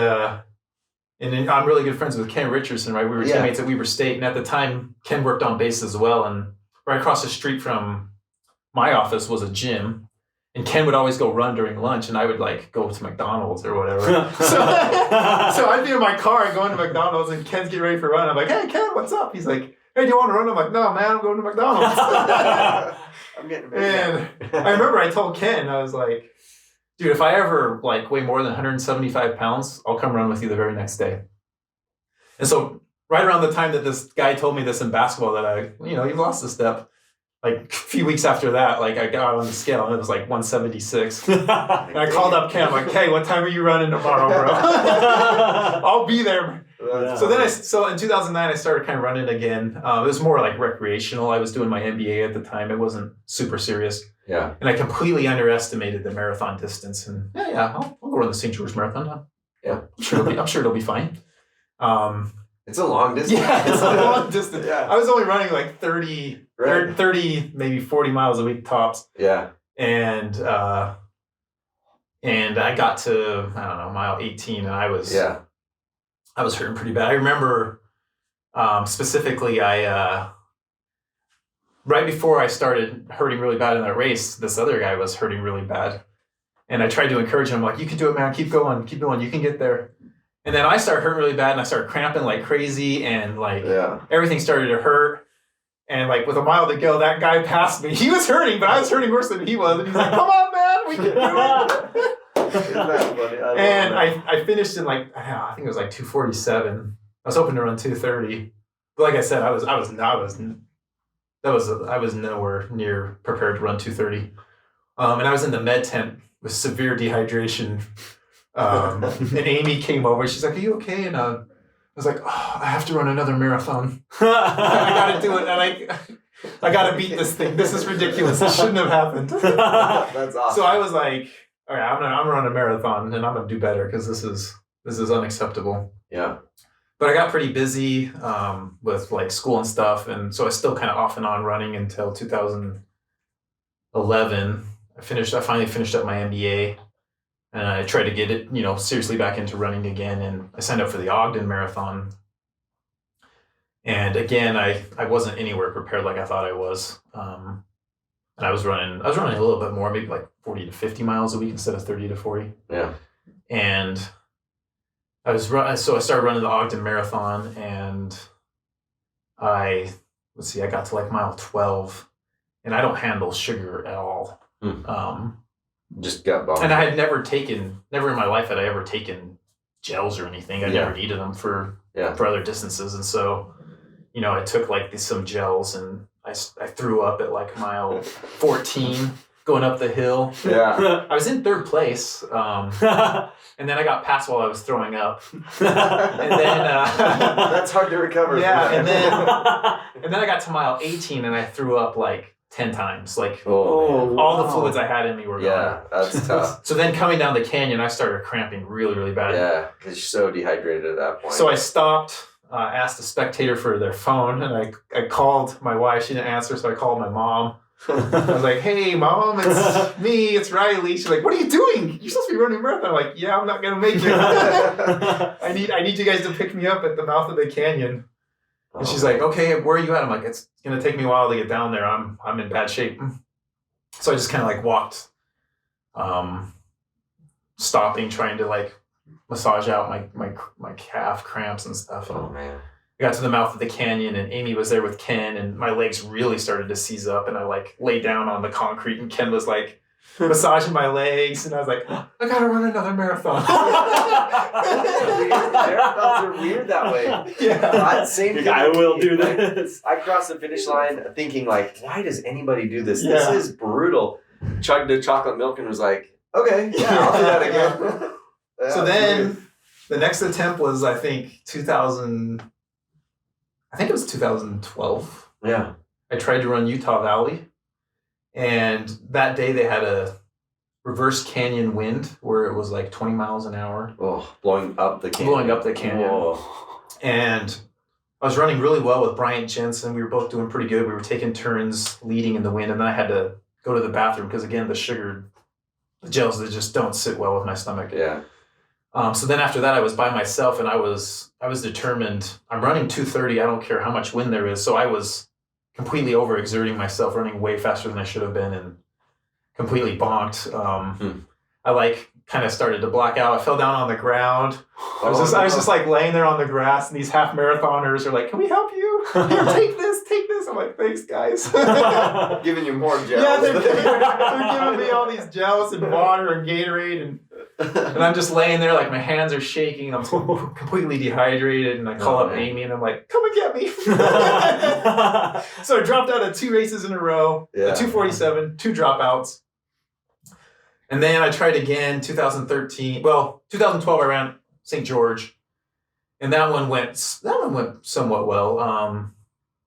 then I'm really good friends with Ken Richardson, right? We were teammates at Weber State, and at the time, Ken worked on base as well, and right across the street from my office was a gym, and Ken would always go run during lunch, and I would like go to McDonald's or whatever. so I'd be in my car going to McDonald's, and Ken's getting ready for a run. I'm like, "Hey, Ken, what's up?" He's like, "Hey, do you want to run?" I'm like, "No, man, I'm going to McDonald's." I'm getting And I remember I told Ken, I was like, "Dude, if I ever like weigh more than 175 pounds, I'll come run with you the very next day." And so right around the time that this guy told me this in basketball, that you've lost a step, like a few weeks after that, like I got on the scale and it was like 176. And I called up Ken, I'm like, "Hey, what time are you running tomorrow, bro?" "I'll be there." Yeah. So in 2009, I started kind of running again. It was more like recreational. I was doing my MBA at the time. It wasn't super serious. Yeah. And I completely underestimated the marathon distance. And I'll go run the St. George Marathon. Yeah. I'm sure it'll be fine. It's a long distance. Yeah, it's a long distance. Yeah. I was only running like 30, Right. 30, maybe 40 miles a week tops. Yeah. And I got to, I don't know, mile 18, and I was hurting pretty bad. I remember specifically, right before I started hurting really bad in that race, this other guy was hurting really bad. And I tried to encourage him, like, "You can do it, man. Keep going. You can get there." And then I started hurting really bad, and I started cramping like crazy, and like everything started to hurt. And like with a mile to go, that guy passed me. He was hurting, but I was hurting worse than he was. And he's like, "Come on, man, we can do it." that funny? And I finished in like, I think it was like 2:47. I was hoping to run 2:30, but like I said, I was nowhere near prepared to run 2:30. And I was in the med tent with severe dehydration. And Amy came over. She's like, "Are you okay?" And I was like, "Oh, I have to run another marathon. I got to do it. And I got to beat this thing. This is ridiculous. This shouldn't have happened." That's awesome. So I was like, "All right, I'm gonna run a marathon, and I'm gonna do better because this is unacceptable." Yeah. But I got pretty busy with like school and stuff, and so I was still kind of off and on running until 2011. I finally finished up my MBA, and I tried to get it, seriously back into running again. And I signed up for the Ogden Marathon. And again, I wasn't anywhere prepared like I thought I was. And I was running a little bit more, maybe like 40 to 50 miles a week instead of 30 to 40. Yeah. And so I started running the Ogden Marathon, and I got to like mile 12, and I don't handle sugar at all. Just gut bomb. And I had never in my life had I ever taken gels or anything. I never needed them for other distances. And so, I took like some gels, and I threw up at like mile 14 going up the hill. Yeah. I was in third place. And then I got passed while I was throwing up. And then that's hard to recover. Yeah. And then I got to mile 18, and I threw up like 10 times. Like all the fluids I had in me were gone. Yeah, that's tough. So then coming down the canyon, I started cramping really, really bad. Yeah, because you're so dehydrated at that point. So I stopped, asked a spectator for their phone, and I called my wife. She didn't answer, so I called my mom. I was like, "Hey, Mom, it's me. It's Riley." She's like, "What are you doing? You're supposed to be running a marathon." I'm like, "Yeah, I'm not going to make it. I need you guys to pick me up at the mouth of the canyon." And she's like, "Okay, where are you at?" I'm like, "It's going to take me a while to get down there. I'm in bad shape." So I just kind of like walked, stopping, trying to like massage out my calf cramps and stuff. Oh, man. I got to the mouth of the canyon, and Amy was there with Ken, and my legs really started to seize up, and I like lay down on the concrete, and Ken was like massaging my legs, and I was like, "I gotta run another marathon." Marathons are weird that way. Yeah. Same thing. I will do this. I crossed the finish line thinking like, why does anybody do this? Yeah. This is brutal. Chugged the chocolate milk and was like, okay, yeah, I'll do that again. Yeah, So then the next attempt was, I think, 2012. Yeah. I tried to run Utah Valley, and that day they had a reverse canyon wind where it was like 20 miles an hour. Oh, blowing up the canyon. Whoa. And I was running really well with Bryant Jensen. We were both doing pretty good. We were taking turns leading in the wind, and then I had to go to the bathroom because, again, the gels, they just don't sit well with my stomach. Yeah. So then after that, I was by myself, and I was determined. I'm running 2:30. I don't care how much wind there is. So I was completely overexerting myself, running way faster than I should have been, and completely bonked. I like kind of started to black out. I fell down on the ground. I was just like laying there on the grass, and these half marathoners are like, "Can we help you? Here, take this." I'm like, "Thanks, guys." Giving you more gels. Yeah, they're giving me all these gels and water and Gatorade, and I'm just laying there like my hands are shaking. I'm completely dehydrated, and I call up Amy, and I'm like, "Come and get me." So I dropped out of 2 races in a row, Yeah. 2:47, 2 dropouts. And then I tried again, 2013. Well, 2012 I ran St. George, and that one went somewhat well.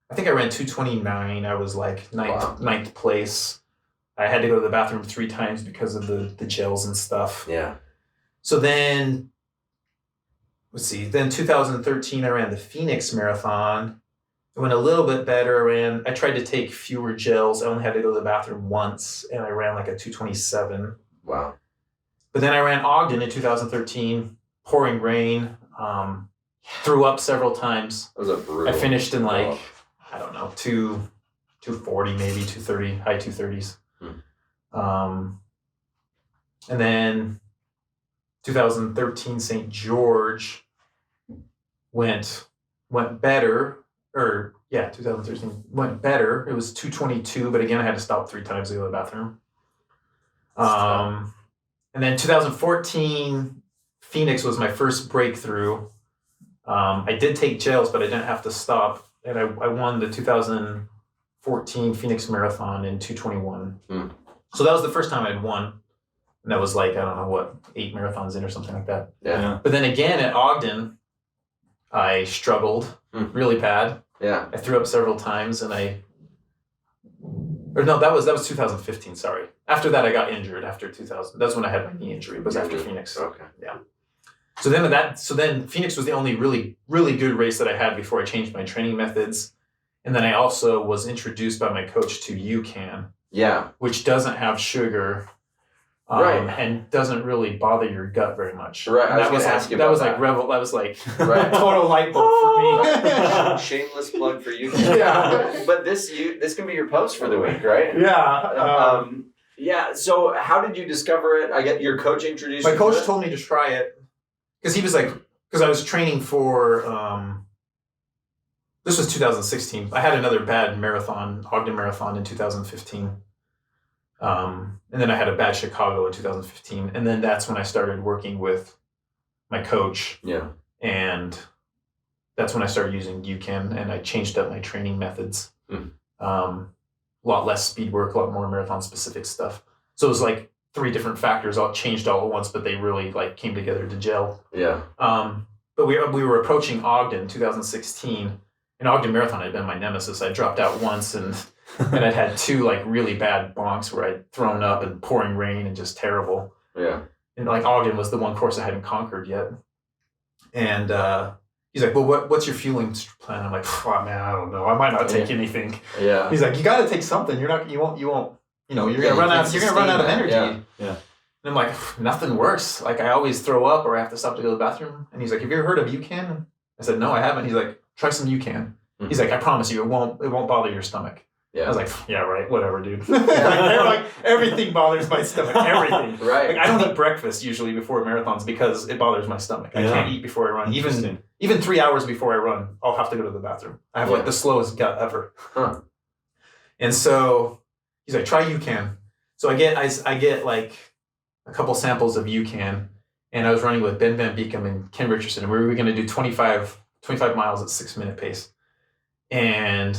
I think I ran 2:29. I was like ninth place. I had to go to the bathroom 3 times because of the gels and stuff. Yeah. So then, Then 2013 I ran the Phoenix Marathon. It went a little bit better. I tried to take fewer gels. I only had to go to the bathroom once, and I ran like a 2:27. Wow. But then I ran Ogden in 2013, pouring rain, threw up several times. That was a brutal. I finished in like, I don't know, 240, maybe 230, high 230s. And then 2013 St. George went better, 2013 went better. It was 222, but again, I had to stop 3 times to go to the bathroom. And And then 2014, Phoenix was my first breakthrough. I did take gels, but I didn't have to stop. And I won the 2014 Phoenix Marathon in 2:21. So that was the first time I'd won. And that was like, I don't know what, 8 marathons in or something like that. Yeah. But then again at Ogden, I struggled really bad. Yeah. I threw up several times and that was 2015, sorry. After that I got injured after 2000. That's when I had my knee injury. It was after Phoenix. Okay. Yeah. So then Phoenix was the only really, really good race that I had before I changed my training methods. And then I also was introduced by my coach to UCAN. Yeah. Which doesn't have sugar. And doesn't really bother your gut very much. Right. And that was like right. total light bulb for me. Right. Shameless plug for you. Yeah. But this can be your post for the week, right? Yeah. Yeah. So how did you discover it? I get your coach introduced you. My coach told me to try it because he was like, because I was training for. This was 2016. I had another bad marathon, Ogden Marathon in 2015. And then I had a bad Chicago in 2015. And then that's when I started working with my coach. Yeah. And that's when I started using UCAN and I changed up my training methods. A lot less speed work, a lot more marathon specific stuff. So it was like 3 different factors all changed all at once, but they really like came together to gel. Yeah. But we were approaching Ogden 2016. And Ogden Marathon had been my nemesis. I dropped out once and I'd had 2 like really bad bonks where I'd thrown up and pouring rain and just terrible. Yeah. And like Ogden was the one course I hadn't conquered yet. And he's like, well, what's your fueling plan? I'm like, oh man, I don't know. I might not take anything. Yeah. He's like, you got to take something. You won't, you're going to run out of energy. Yeah. And I'm like, nothing works. Like I always throw up or I have to stop to go to the bathroom. And he's like, have you ever heard of UCAN? I said, no, I haven't. He's like, try some UCAN. He's like, I promise you, it won't bother your stomach. Yeah. I was like, yeah, right, whatever, dude. like everything bothers my stomach, everything. Right. Like I don't eat breakfast usually before marathons because it bothers my stomach. I can't eat before I run. Even 3 hours before I run, I'll have to go to the bathroom. I have like the slowest gut ever. Huh. And so he's like, try UCAN. So I get like a couple samples of UCAN, and I was running with Ben Van Beekum and Ken Richardson, and we were going to do 25 miles at 6-minute pace. And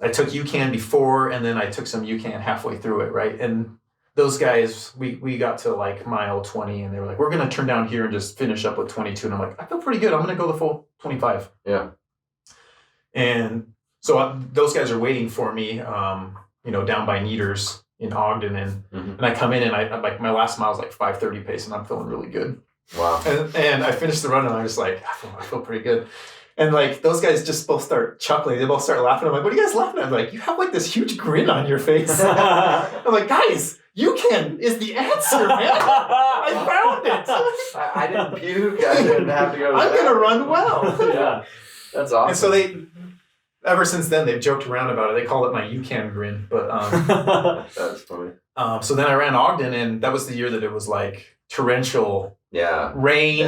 I took UCAN before, and then I took some UCAN halfway through it, right? And those guys, we got to like mile 20, and they were like, we're going to turn down here and just finish up with 22. And I'm like, I feel pretty good. I'm going to go the full 25. Yeah. And so those guys are waiting for me, down by Neaters in Ogden. And I come in, and I like my last mile is like 5:30 pace, and I'm feeling really good. Wow. And I finished the run, and I was like, I feel pretty good. And like those guys just both start chuckling. They both start laughing. I'm like, what are you guys laughing at? I'm like, you have like this huge grin on your face. I'm like, guys, UCAN is the answer, man. I found it. I didn't puke. I didn't have to go. I'm going to run well. Yeah. That's awesome. And so ever since then, they've joked around about it. They call it my UCAN grin. But that's funny. So then I ran Ogden, and that was the year that it was like torrential rain,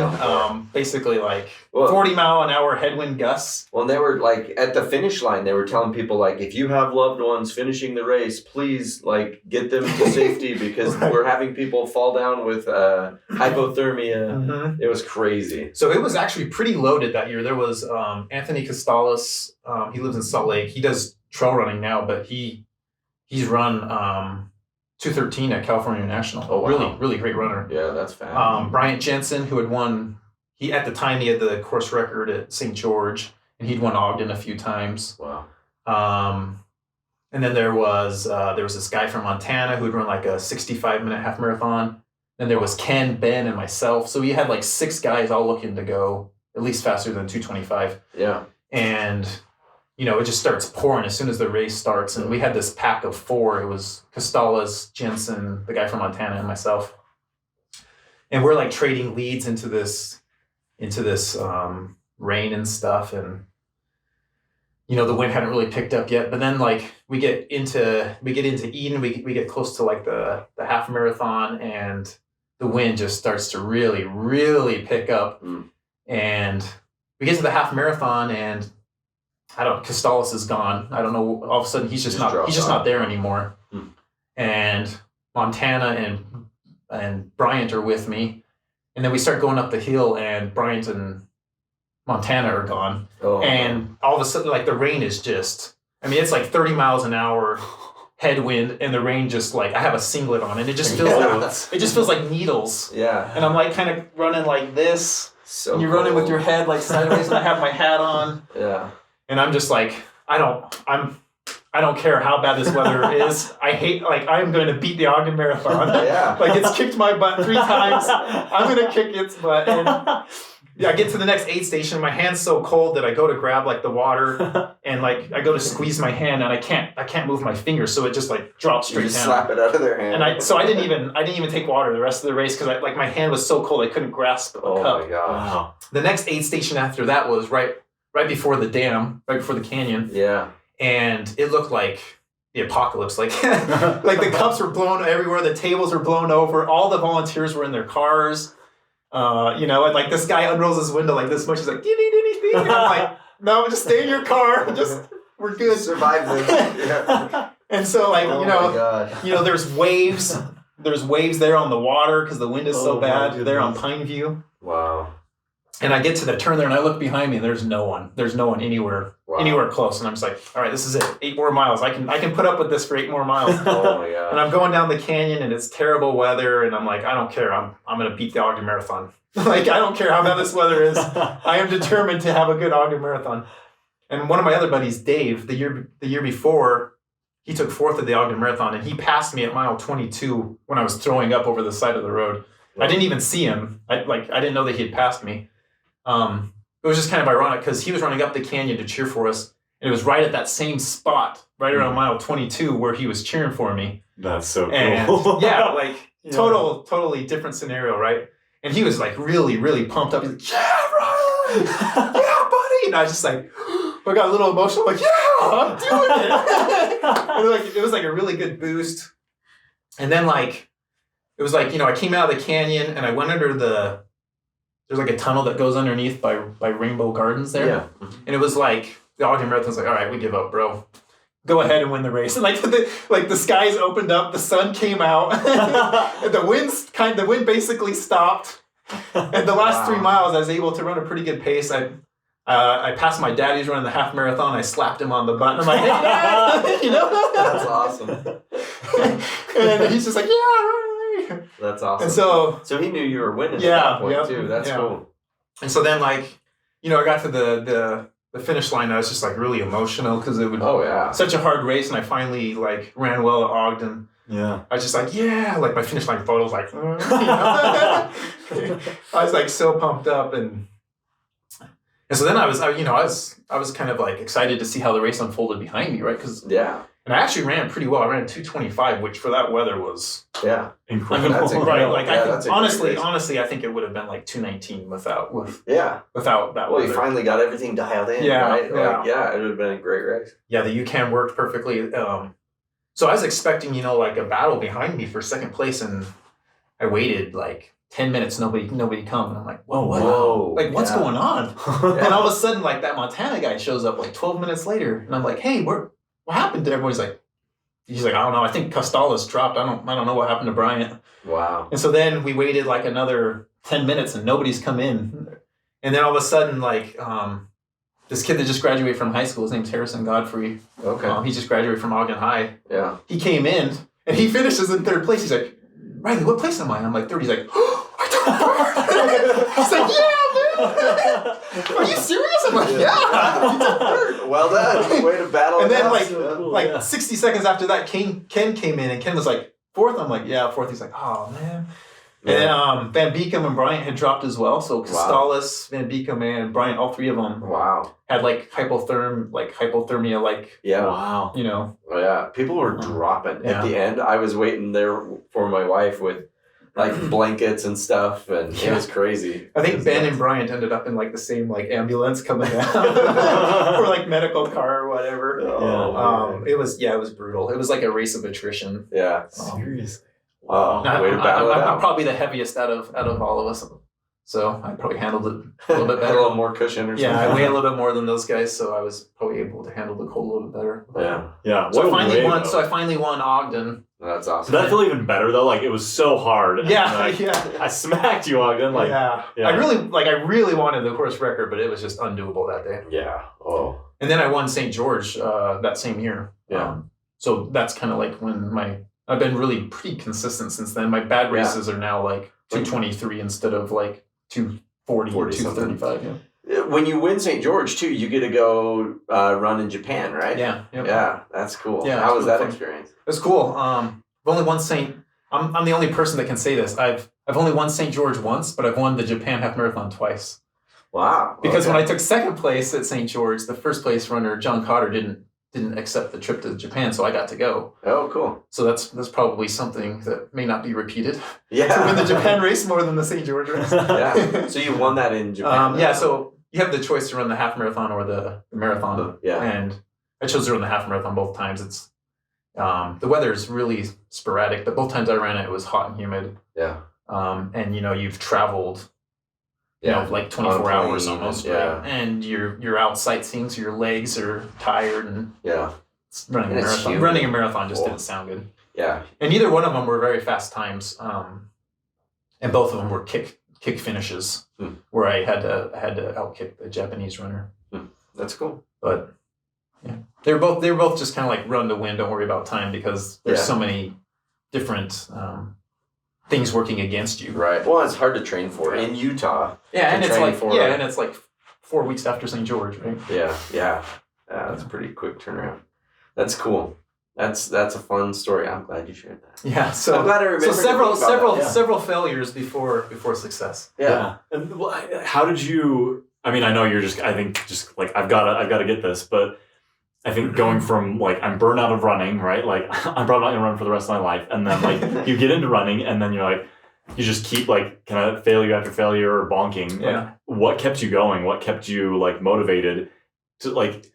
basically like 40-mile-an-hour headwind gusts. Well, and they were like at the finish line, they were telling people like, if you have loved ones finishing the race, please like get them to safety because we're having people fall down with hypothermia. It was crazy. So it was actually pretty loaded that year. There was Anthony Costales. He lives in Salt Lake. He does trail running now, but he's run 2:13 at California National. Oh, wow. Really, really great runner. Yeah, that's fast. Bryant Jensen, who had won, at the time he had the course record at St. George, and he'd won Ogden a few times. Wow. And then there was this guy from Montana who'd run like a 65-minute half marathon. Then there was Ken, Ben, and myself. So we had like 6 guys all looking to go at least faster than 2:25. Yeah. And it just starts pouring as soon as the race starts. And we had this pack of 4. It was Costales, Jensen, the guy from Montana, and myself. And we're like trading leads into this rain and stuff. And, the wind hadn't really picked up yet. But then like we get into Eden, we get close to like the half marathon, and the wind just starts to really, really pick up. And we get to the half marathon, and Costales is gone. I don't know. All of a sudden, he's just not there anymore. And Montana and Bryant are with me. And then we start going up the hill, and Bryant and Montana are gone. Oh, And all of a sudden, like, the rain is just, I mean, it's like 30 miles an hour headwind, and the rain just, like, I have a singlet on, and it just feels like needles. Yeah. And I'm like kind of running like this. So and you're running with your head like sideways, and I have my hat on. Yeah. And I'm just like, I don't care how bad this weather is. I'm going to beat the Ogden Marathon. Yeah. Like, it's kicked my butt 3 times. I'm going to kick its butt. And I get to the next aid station. My hand's so cold that I go to grab like the water, and like I go to squeeze my hand, and I can't move my finger, so it just like drops straight You just down. slap it out of their hand. And I didn't even take water the rest of the race because my hand was so cold I couldn't grasp a Oh cup. my gosh. Wow. The next aid station after that was right before the dam, right before the canyon. Yeah. And it looked like the apocalypse. Like, like the cups were blown everywhere, the tables were blown over, all the volunteers were in their cars. And like this guy unrolls his window like this much. He's like, "Do you need anything?" And I'm like, "No, just stay in your car. We're good." Survive this. Yeah. And so like, Oh my God. there's waves. There's waves there on the water because the wind is so Oh my bad. They're on goodness. Pine View. Wow. And I get to the turn there, and I look behind me, and there's no one. There's no one anywhere close. And I'm just like, all right, this is it. 8 more miles. I can put up with this for 8 more miles. Oh my God. And I'm going down the canyon, and it's terrible weather, and I'm like, I don't care. I'm gonna beat the Ogden Marathon. Like, I don't care how bad this weather is. I am determined to have a good Ogden Marathon. And one of my other buddies, Dave, the year before, he took 4th at the Ogden Marathon, and he passed me at mile 22 when I was throwing up over the side of the road. I didn't even see him. I didn't know that he had passed me. It was just kind of ironic because he was running up the canyon to cheer for us, and it was right at that same spot, right around mile 22, where he was cheering for me. That's so cool. And yeah, like totally different scenario, right? And he was like really, really pumped up. He's like, "Yeah, Ryan! Yeah, buddy!" And I was just like, I got a little emotional. I'm like, "Yeah, I'm doing it!" And it was like a really good boost. And then like, it was like, I came out of the canyon, and I went under there's like a tunnel that goes underneath by Rainbow Gardens there. Yeah. And it was like, the Ogden Marathon's like, all right, we give up, bro. Go ahead and win the race. And like the skies opened up, the sun came out, and the wind basically stopped. And the last 3 miles, I was able to run a pretty good pace. I passed my dad who's running the half marathon. I slapped him on the butt. I'm like, "Hey, Dad!" That's awesome. And he's just like, "Yeah, right." That's awesome. And so he knew you were winning at Yeah, that point yep, too. That's yeah. cool. And so then like, I got to the finish line. I was just like really emotional because it was Oh yeah. such a hard race, and I finally like ran well at Ogden. Yeah. I was just like, yeah, like my finish line photos, like, I was like so pumped up, and so then I was kind of like excited to see how the race unfolded behind me, right? And I actually ran pretty well. I ran 2:25, which for that weather was Incredible. That's incredible. right. Like Yeah, I that's think, a great race. honestly, I think it would have been like 2:19 without that Well, weather. you finally got everything dialed in, Yeah, right? yeah. Like, yeah, it would have been a great race. Yeah, the UCAN worked perfectly. So I was expecting, like a battle behind me for second place, and I waited like 10 minutes, nobody come, and I'm like, whoa, what? Whoa. Like, what's Yeah. going on? And all of a sudden, like that Montana guy shows up like 12 minutes later, and I'm like, hey, what happened to everybody? He's like, I don't know. I think Costales dropped. I don't know what happened to Bryant. Wow. And so then we waited like another 10 minutes, and nobody's come in. And then all of a sudden, like this kid that just graduated from high school, his name's Harrison Godfrey. Okay. He just graduated from Ogden High. Yeah. He came in, and he finishes in 3rd place. He's like, Riley, what place am I? I'm like 3rd. He's like, oh, I took 3rd. He's like, yeah, man. Are you serious? I'm like, yeah. You took 3rd. Well done. Way to battle. And it then out. like, So cool, like yeah. 60 seconds after that, Ken came in, and Ken was like 4th. I'm like, yeah, 4th. He's like, oh man. And then Van Beekum and Bryant had dropped as well. So Costales, Van Beekum, and Bryant, all 3 of them Wow. had like hypothermia, like, Yeah. Wow. Oh, yeah. People were dropping. Yeah. At the end, I was waiting there for my wife with like blankets and stuff, and it was crazy. I It think was Ben nuts. and Bryant ended up in like the same like ambulance coming down or like medical car or whatever. Oh, It was brutal. It was like a race of attrition. yeah. Seriously. Wow. Way to battle it I'm out. probably the heaviest out of all of us, so I probably handled it a little bit Had better. a little more cushion or Yeah, I something. weigh a little bit more than those guys, so I was probably able to handle the cold a little bit better. Yeah. Yeah. So what I a finally way, won. though. So I finally won Ogden. That's awesome. Did that feel even better though? Like it was so hard. And, Yeah, like, yeah. I smacked you again. Like yeah. yeah. I really wanted the course record, but it was just undoable that day. Yeah. Oh. And then I won St. George that same year. Yeah. So that's kind of like when I've been really pretty consistent since then. My bad races are now like 223 instead of like 240 or 235. Yeah. When you win St. George too, you get to go run in Japan, right? Yeah. Yep. Yeah, that's cool. Yeah, How was that fun. experience? It was cool. I've only won I'm the only person that can say this. I've only won St. George once, but I've won the Japan half marathon twice. Wow. Because when I took second place at St. George, the first place runner John Cotter didn't accept the trip to Japan, so I got to go. Oh, cool. So that's probably something that may not be repeated. Yeah. To win the Japan race more than the St. George race. Yeah. So you won that in Japan. Yeah. So you have the choice to run the half marathon or the marathon. Yeah. And I chose to run the half marathon both times. It's the weather is really sporadic, but both times I ran it was hot and humid. Yeah. And you've traveled, like 24 hours almost, right? And you're out sightseeing, so your legs are tired, and running a marathon just didn't sound good. Yeah. And neither one of them were very fast times, and both of them were kick finishes, where I had to outkick the Japanese runner. That's cool. But yeah, they were both just kind of like run to win, don't worry about time, because there's so many different things working against you. Right. Well, it's hard to train for in Utah. Yeah, and it's like 4 weeks after St. George, right? Yeah. That's a pretty quick turnaround. That's cool. That's a fun story. I'm glad you shared that. Yeah. So I'm glad I remember. So several failures before success. Yeah. And how did you? I mean, I know you're just. I think just like I've got to get this, but I think going from like I'm burned out of running, right? Like I'm probably not gonna run for the rest of my life, and then like you get into running, and then you're like you just keep like kind of failure after failure or bonking. Yeah. Like, what kept you going? What kept you like motivated to like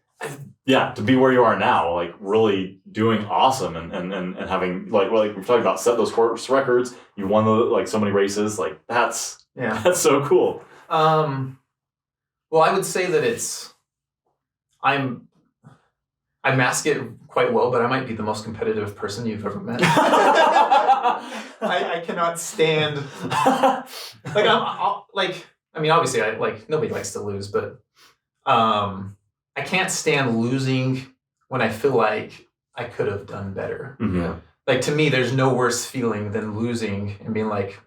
to be where you are now? Like really doing awesome and having like we're talking about set those course records. You won so many races. Like that's so cool. Well, I would say that I mask it quite well, but I might be the most competitive person you've ever met. I cannot stand obviously nobody likes to lose, but I can't stand losing when I feel like I could have done better. Mm-hmm. Yeah. Like to me, there's no worse feeling than losing and being like,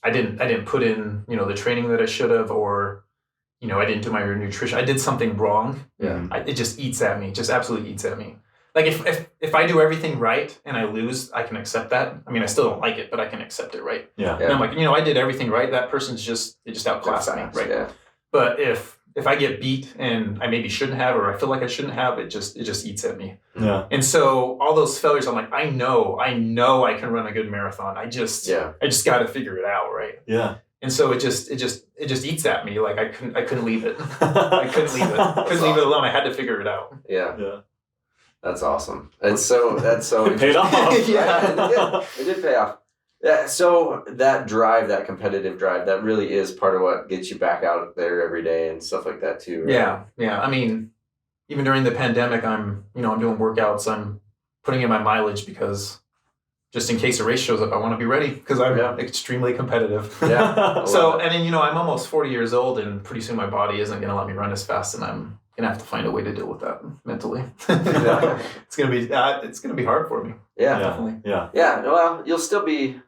I didn't put in the training that I should have, or I didn't do my nutrition. I did something wrong. Yeah. It just eats at me. Just absolutely eats at me. Like if I do everything right and I lose, I can accept that. I mean, I still don't like it, but I can accept it, right? Yeah. And I'm like, I did everything right. That person's just outclassed me, right? Yeah. But if I get beat and I maybe shouldn't have, or I feel like I shouldn't have, it just eats at me. Yeah. And so all those failures, I'm like, I know I can run a good marathon. I just got to figure it out, right? Yeah. And so it just eats at me. Like I couldn't leave it. I couldn't leave it. Couldn't leave it alone. I had to figure it out. Yeah. Yeah. That's awesome. That's so it paid off. Yeah, it did pay off. Yeah. So that drive, that competitive drive, that really is part of what gets you back out there every day and stuff like that too. Right? Yeah. Yeah. I mean, even during the pandemic, I'm doing workouts. I'm putting in my mileage because just in case a race shows up, I want to be ready because I'm extremely competitive. Yeah. So, and then, I'm almost 40 years old and pretty soon my body isn't going to let me run as fast, and I'm going to have to find a way to deal with that mentally. It's going to be hard for me. Yeah. Definitely. Yeah. Yeah. Well, you'll still be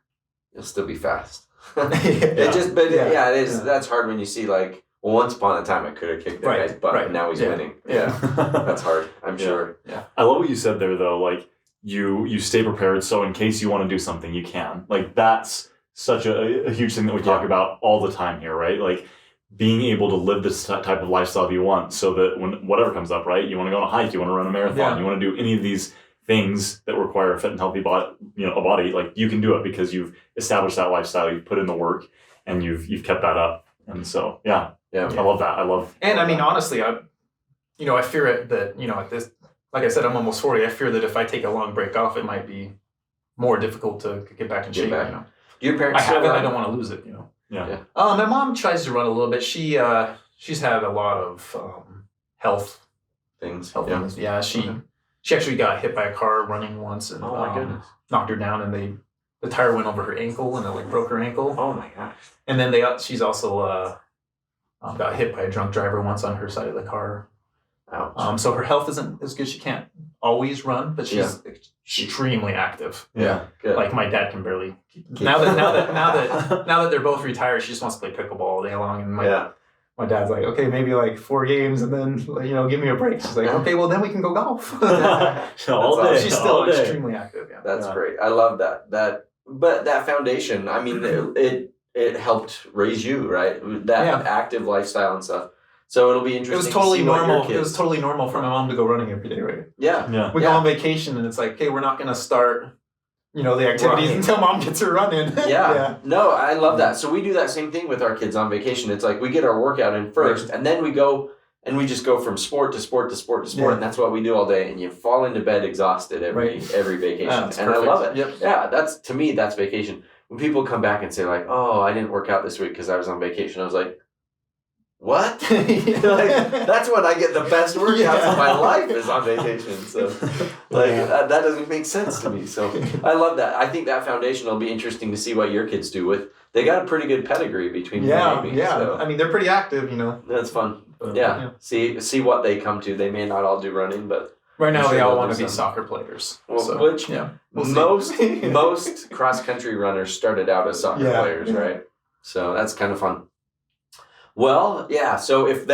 fast. It is. That's hard when you see like, well, once upon a time I could have kicked that guy's butt, but now he's winning. Yeah. That's hard. I'm sure. Yeah. I love what you said there though. Like, you stay prepared, so in case you want to do something, you can. Like that's such a huge thing that we talk about all the time here, right? Like being able to live this type of lifestyle you want, so that when whatever comes up, right? You want to go on a hike, you want to run a marathon, you want to do any of these things that require a fit and healthy body, a body, like you can do it because you've established that lifestyle, you've put in the work, and you've kept that up. And so, I love that. And I mean, honestly, I fear it that at this. Like I said, I'm almost 40. I fear that if I take a long break off, it might be more difficult to get back in shape. Do your parents? I have it. I don't want to lose it. Yeah. My mom tries to run a little bit. She's had a lot of health things. Yeah. she actually got hit by a car running once and Oh my goodness. knocked her down, and the tire went over her ankle and it like broke her ankle. Oh my gosh. And then she's also got hit by a drunk driver once on her side of the car. Ouch. So her health isn't as good. She can't always run, but she's extremely active. Yeah. Good. Like my dad can barely. Now that they're both retired, she just wants to play pickleball all day long. And my dad's like, okay, maybe like 4 games, and then give me a break. She's like, okay, well then we can go golf. All day. She's still extremely active. Yeah. That's great. I love that. But that foundation, I mean, it helped raise you, right? That active lifestyle and stuff. So it'll be interesting. It was totally to see what your normal. kids- It was totally normal for my mom to go running every day, right? Yeah. Yeah. We go on vacation, and it's like, hey, we're not going to start, the activities Right. until mom gets her running. Yeah. No, I love that. So we do that same thing with our kids on vacation. It's like we get our workout in first, and then we go and we just go from sport to sport to sport to sport, and that's what we do all day. And you fall into bed exhausted every vacation, and perfect. I love it. Yep. Yeah, to me that's vacation. When people come back and say like, "Oh, I didn't work out this week because I was on vacation," I was like, "What?" That's when I get the best workouts of my life is on vacation. So, that doesn't make sense to me. So, I love that. I think that foundation will be interesting to see what your kids do with. They got a pretty good pedigree between you and Amy. Yeah. So I mean, they're pretty active, that's fun. But, Yeah. See what they come to. They may not all do running, but Right now, I'm sure they all they'll want do to be some. soccer players. Well, so, which we'll see. most cross country runners started out as soccer players, right? So that's kind of fun. Well, yeah. So if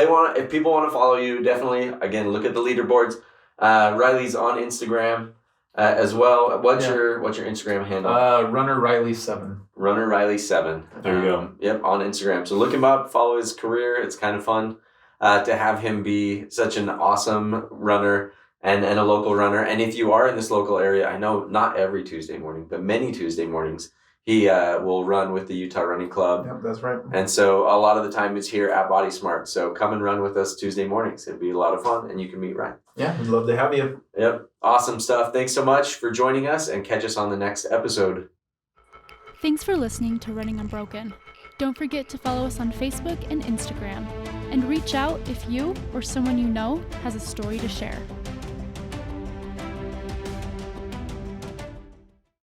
people want to follow you, definitely again look at the leaderboards. Riley's on Instagram as well. What's your Instagram handle? Runner Riley 7. Runner Riley 7. There you go. Yep, on Instagram. So look him up, follow his career. It's kind of fun to have him be such an awesome runner and a local runner. And if you are in this local area, I know not every Tuesday morning, but many Tuesday mornings, he will run with the Utah Running Club. Yep, that's right. And so a lot of the time it's here at Body Smart. So come and run with us Tuesday mornings. It'd be a lot of fun, and you can meet Ryan. Yeah, we'd love to have you. Yep. Awesome stuff. Thanks so much for joining us, and catch us on the next episode. Thanks for listening to Running Unbroken. Don't forget to follow us on Facebook and Instagram, and reach out if you or someone you know has a story to share.